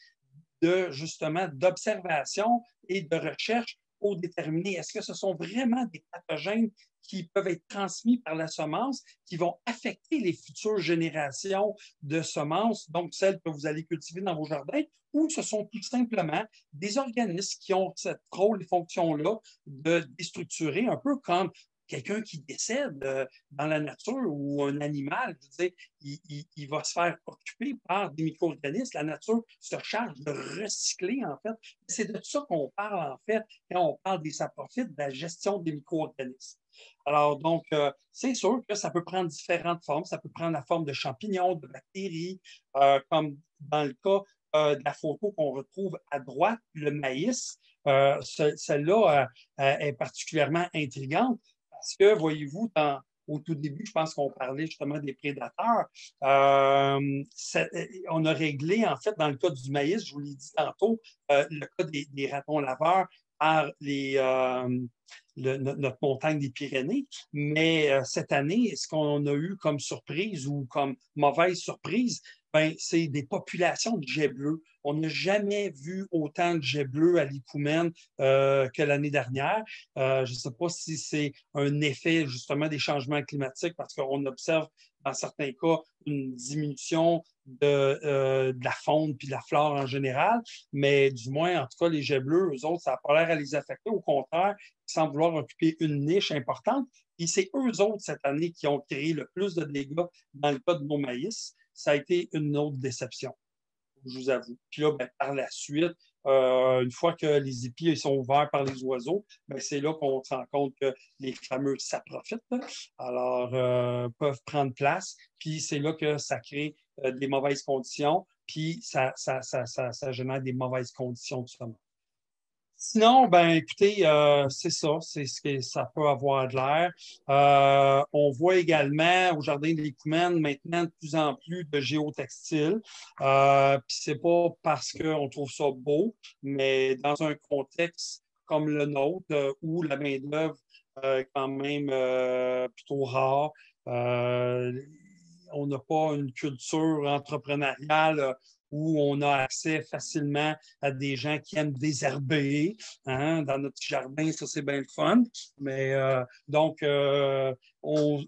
justement, d'observation et de recherche pour déterminer est-ce que ce sont vraiment des pathogènes qui peuvent être transmis par la semence, qui vont affecter les futures générations de semences, donc celles que vous allez cultiver dans vos jardins, ou ce sont tout simplement des organismes qui ont cette rôle et fonction-là de déstructurer, un peu comme quelqu'un qui décède dans la nature ou un animal, je veux dire, il va se faire occuper par des micro-organismes. La nature se charge de recycler, en fait. C'est de ça qu'on parle, en fait, quand on parle des saprophytes, de la gestion des micro-organismes. Alors, donc, c'est sûr que ça peut prendre différentes formes. Ça peut prendre la forme de champignons, de bactéries, comme dans le cas de la photo qu'on retrouve à droite, le maïs. Celle-là est particulièrement intrigante parce que, voyez-vous, au tout début, je pense qu'on parlait justement des prédateurs. On a réglé, en fait, dans le cas du maïs, je vous l'ai dit tantôt, le cas des ratons laveurs par notre montagne des Pyrénées. Mais cette année, ce qu'on a eu comme surprise ou comme mauvaise surprise, c'est des populations de jets bleus. On n'a jamais vu autant de jets bleus à l'Écoumène que l'année dernière. Je ne sais pas si c'est un effet justement des changements climatiques parce qu'on observe dans certains cas une diminution de la faune puis de la flore en général, mais du moins, en tout cas, les jets bleus, eux autres, ça n'a pas l'air à les affecter. Au contraire, ils semblent vouloir occuper une niche importante. Et c'est eux autres, cette année, qui ont créé le plus de dégâts dans le cas de nos maïs. Ça a été une autre déception, je vous avoue. Puis là, par la suite, une fois que les épis sont ouverts par les oiseaux, c'est là qu'on se rend compte que les fameux saprophytes, alors, peuvent prendre place. Puis c'est là que ça crée des mauvaises conditions, puis ça génère des mauvaises conditions de sommeil. Sinon, écoutez, c'est ça, c'est ce que ça peut avoir de l'air. On voit également au Jardin de l'Écoumène maintenant de plus en plus de géotextiles. Puis c'est pas parce qu'on trouve ça beau, mais dans un contexte comme le nôtre, où la main-d'œuvre est quand même plutôt rare. On n'a pas une culture entrepreneuriale où on a accès facilement à des gens qui aiment désherber. Hein? Dans notre jardin, ça, c'est bien le fun. Mais donc, on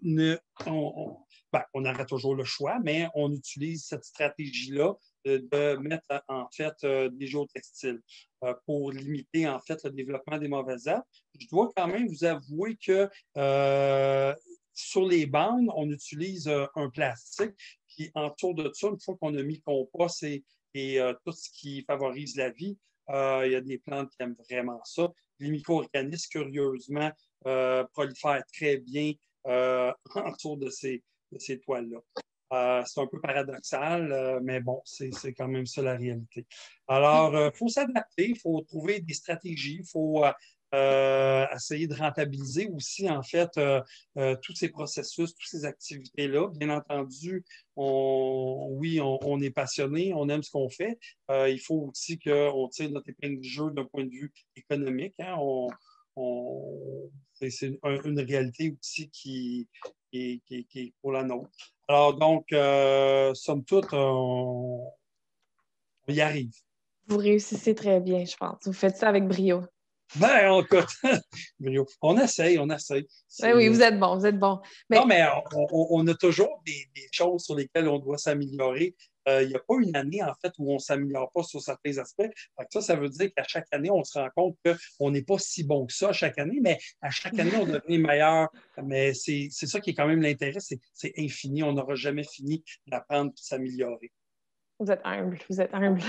aura toujours le choix, mais on utilise cette stratégie-là de mettre en fait des géotextiles pour limiter en fait le développement des mauvaises herbes. Je dois quand même vous avouer que sur les bandes, on utilise un plastique. Puis autour de ça, une fois qu'on a mis le compost et tout ce qui favorise la vie, il y a des plantes qui aiment vraiment ça. Les micro-organismes, curieusement, prolifèrent très bien autour de ces toiles-là. C'est un peu paradoxal, mais bon, c'est quand même ça la réalité. Alors, il faut s'adapter, il faut trouver des stratégies, il faut essayer de rentabiliser aussi, en fait, tous ces processus, toutes ces activités-là. Bien entendu, on est passionné, on aime ce qu'on fait. Il faut aussi qu'on tire notre épingle du jeu d'un point de vue économique. Hein. C'est une réalité aussi qui est pour la nôtre. Alors donc, somme toute, on y arrive. Vous réussissez très bien, je pense. Vous faites ça avec brio. Ben, écoute, on essaye. Oui, vous êtes bon, vous êtes bon. Non, mais on a toujours des choses sur lesquelles on doit s'améliorer. Il n'y a pas une année, en fait, où on ne s'améliore pas sur certains aspects. Fait que ça veut dire qu'à chaque année, on se rend compte qu'on n'est pas si bon que ça à chaque année, mais à chaque année, on devient meilleur. Mais c'est ça qui est quand même l'intérêt, c'est infini. On n'aura jamais fini d'apprendre et de s'améliorer. Vous êtes humble, vous êtes humble.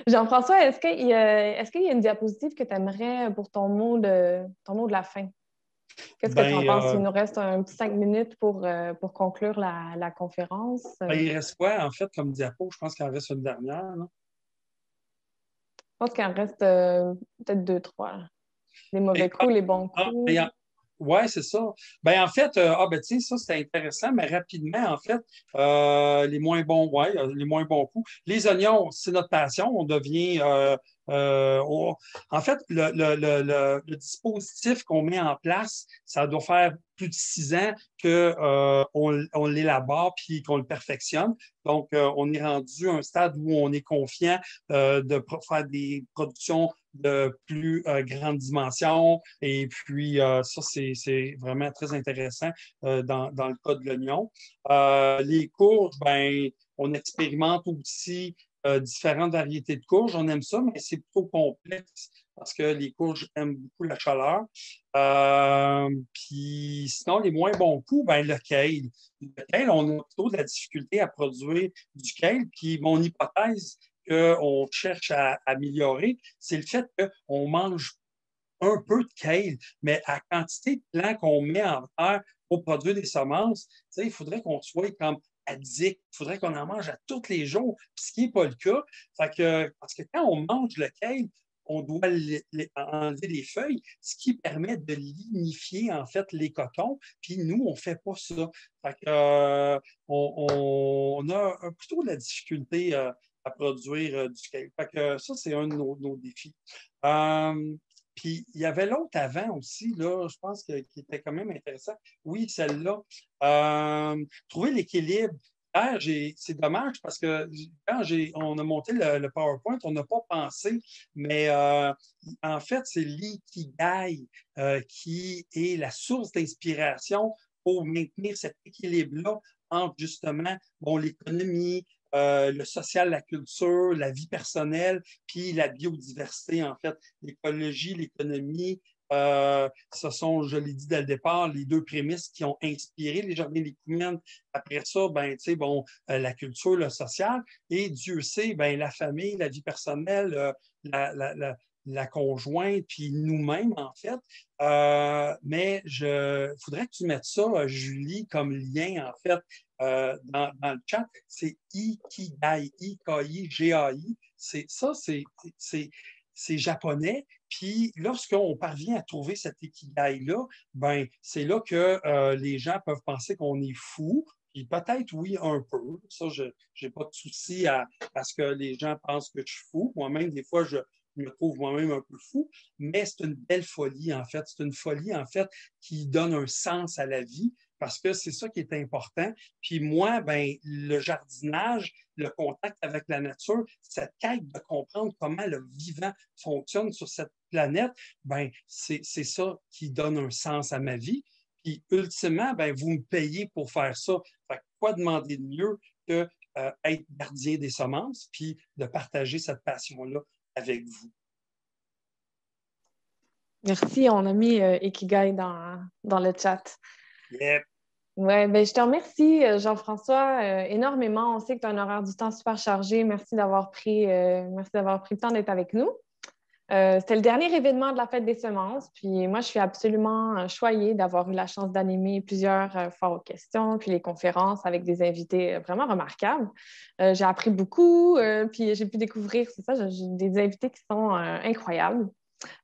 Jean-François, est-ce qu'il y a une diapositive que tu aimerais pour ton mot de la fin? Qu'est-ce que tu en penses? Il nous reste un petit 5 minutes pour conclure la conférence. Il reste quoi, en fait, comme diapo? Je pense qu'il en reste une dernière. Là. Je pense qu'il en reste peut-être 2, 3. Les mauvais coups, les bons coups. Oui, c'est ça. Ben, en fait, tu sais, ça, c'était intéressant, mais rapidement, en fait, les moins bons, les moins bons coups. Les oignons, c'est notre passion. On devient. En fait, le dispositif qu'on met en place, ça doit faire plus de 6 ans qu'on l'élabore puis qu'on le perfectionne. Donc, on est rendu à un stade où on est confiant faire des productions de plus grande dimension. Et puis, ça, c'est vraiment très intéressant dans le cas de l'oignon. Les courges, ben, on expérimente aussi différentes variétés de courges. On aime ça, mais c'est plutôt complexe parce que les courges aiment beaucoup la chaleur. Puis sinon, les moins bons coups, ben, le kale. Le kale, on a plutôt de la difficulté à produire du kale. Puis mon hypothèse, qu'on cherche à améliorer, c'est le fait qu'on mange un peu de kale, mais à quantité de plants qu'on met en terre pour produire des semences, il faudrait qu'on soit comme addict, il faudrait qu'on en mange à tous les jours, ce qui n'est pas le cas. Parce que quand on mange le kale, on doit enlever les feuilles, ce qui permet de lignifier en fait les cotons. Puis nous, on ne fait pas ça. On a plutôt de la difficulté à produire du kale. Ça, c'est un de nos défis. Puis il y avait l'autre avant aussi, là, je pense qui était quand même intéressant. Oui, celle-là. Trouver l'équilibre. C'est dommage parce que quand on a monté le PowerPoint, on n'a pas pensé, mais en fait, c'est l'ikigai qui est la source d'inspiration pour maintenir cet équilibre-là entre justement l'économie, le social, la culture, la vie personnelle, puis la biodiversité, en fait. L'écologie, l'économie, ce sont, je l'ai dit dès le départ, les deux prémices qui ont inspiré les Jardins des Coumènes. Après ça, la culture, le social. Et Dieu sait, la famille, la vie personnelle, la conjointe, puis nous-mêmes, en fait. Mais il faudrait que tu mettes ça, Julie, comme lien, en fait, dans le chat. C'est Ikigai, I-K-I-G-A-I. C'est japonais. Puis lorsqu'on parvient à trouver cet ikigai-là, c'est là que les gens peuvent penser qu'on est fou. Puis peut-être, oui, un peu. Ça, je n'ai pas de souci à ce que les gens pensent que je suis fou. Moi-même, des fois, je me trouve moi-même un peu fou, mais c'est une belle folie, en fait. C'est une folie, en fait, qui donne un sens à la vie parce que c'est ça qui est important. Puis moi, le jardinage, le contact avec la nature, cette quête de comprendre comment le vivant fonctionne sur cette planète, c'est ça qui donne un sens à ma vie. Puis ultimement, vous me payez pour faire ça. Fait que quoi demander de mieux que être gardien des semences, puis de partager cette passion-là avec vous. Merci, on a mis Ikigai dans le chat. Yep. Ouais, je te remercie, Jean-François, énormément. On sait que tu as un horaire du temps super chargé. Merci d'avoir pris le temps d'être avec nous. C'était le dernier événement de la Fête des semences. Puis moi, je suis absolument choyée d'avoir eu la chance d'animer plusieurs fois aux questions, puis les conférences avec des invités vraiment remarquables. J'ai appris beaucoup, puis j'ai pu découvrir, c'est ça, j'ai des invités qui sont incroyables.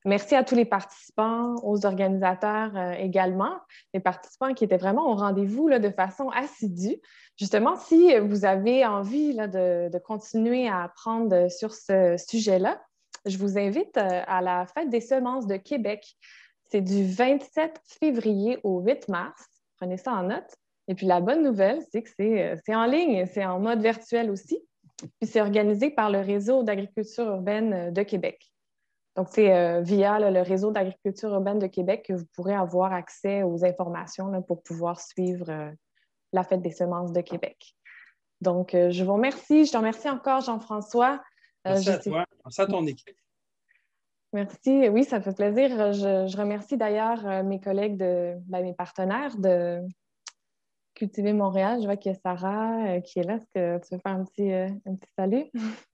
Merci à tous les participants, aux organisateurs également, les participants qui étaient vraiment au rendez-vous là, de façon assidue. Justement, si vous avez envie là, de continuer à apprendre sur ce sujet-là, je vous invite à la Fête des semences de Québec. C'est du 27 février au 8 mars. Prenez ça en note. Et puis la bonne nouvelle, c'est que c'est en ligne, c'est en mode virtuel aussi. Puis c'est organisé par le Réseau d'agriculture urbaine de Québec. Donc, c'est via le réseau d'agriculture urbaine de Québec que vous pourrez avoir accès aux informations là, pour pouvoir suivre la Fête des semences de Québec. Donc, je vous remercie. Je te remercie encore, Jean-François. Merci à toi. Merci à ton équipe. Merci. Oui, ça fait plaisir. Je remercie d'ailleurs mes collègues, mes partenaires de Cultiver Montréal. Je vois qu'il y a Sarah qui est là. Est-ce que tu veux faire un petit salut?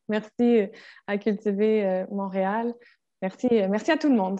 Merci à Cultiver Montréal. Merci à tout le monde.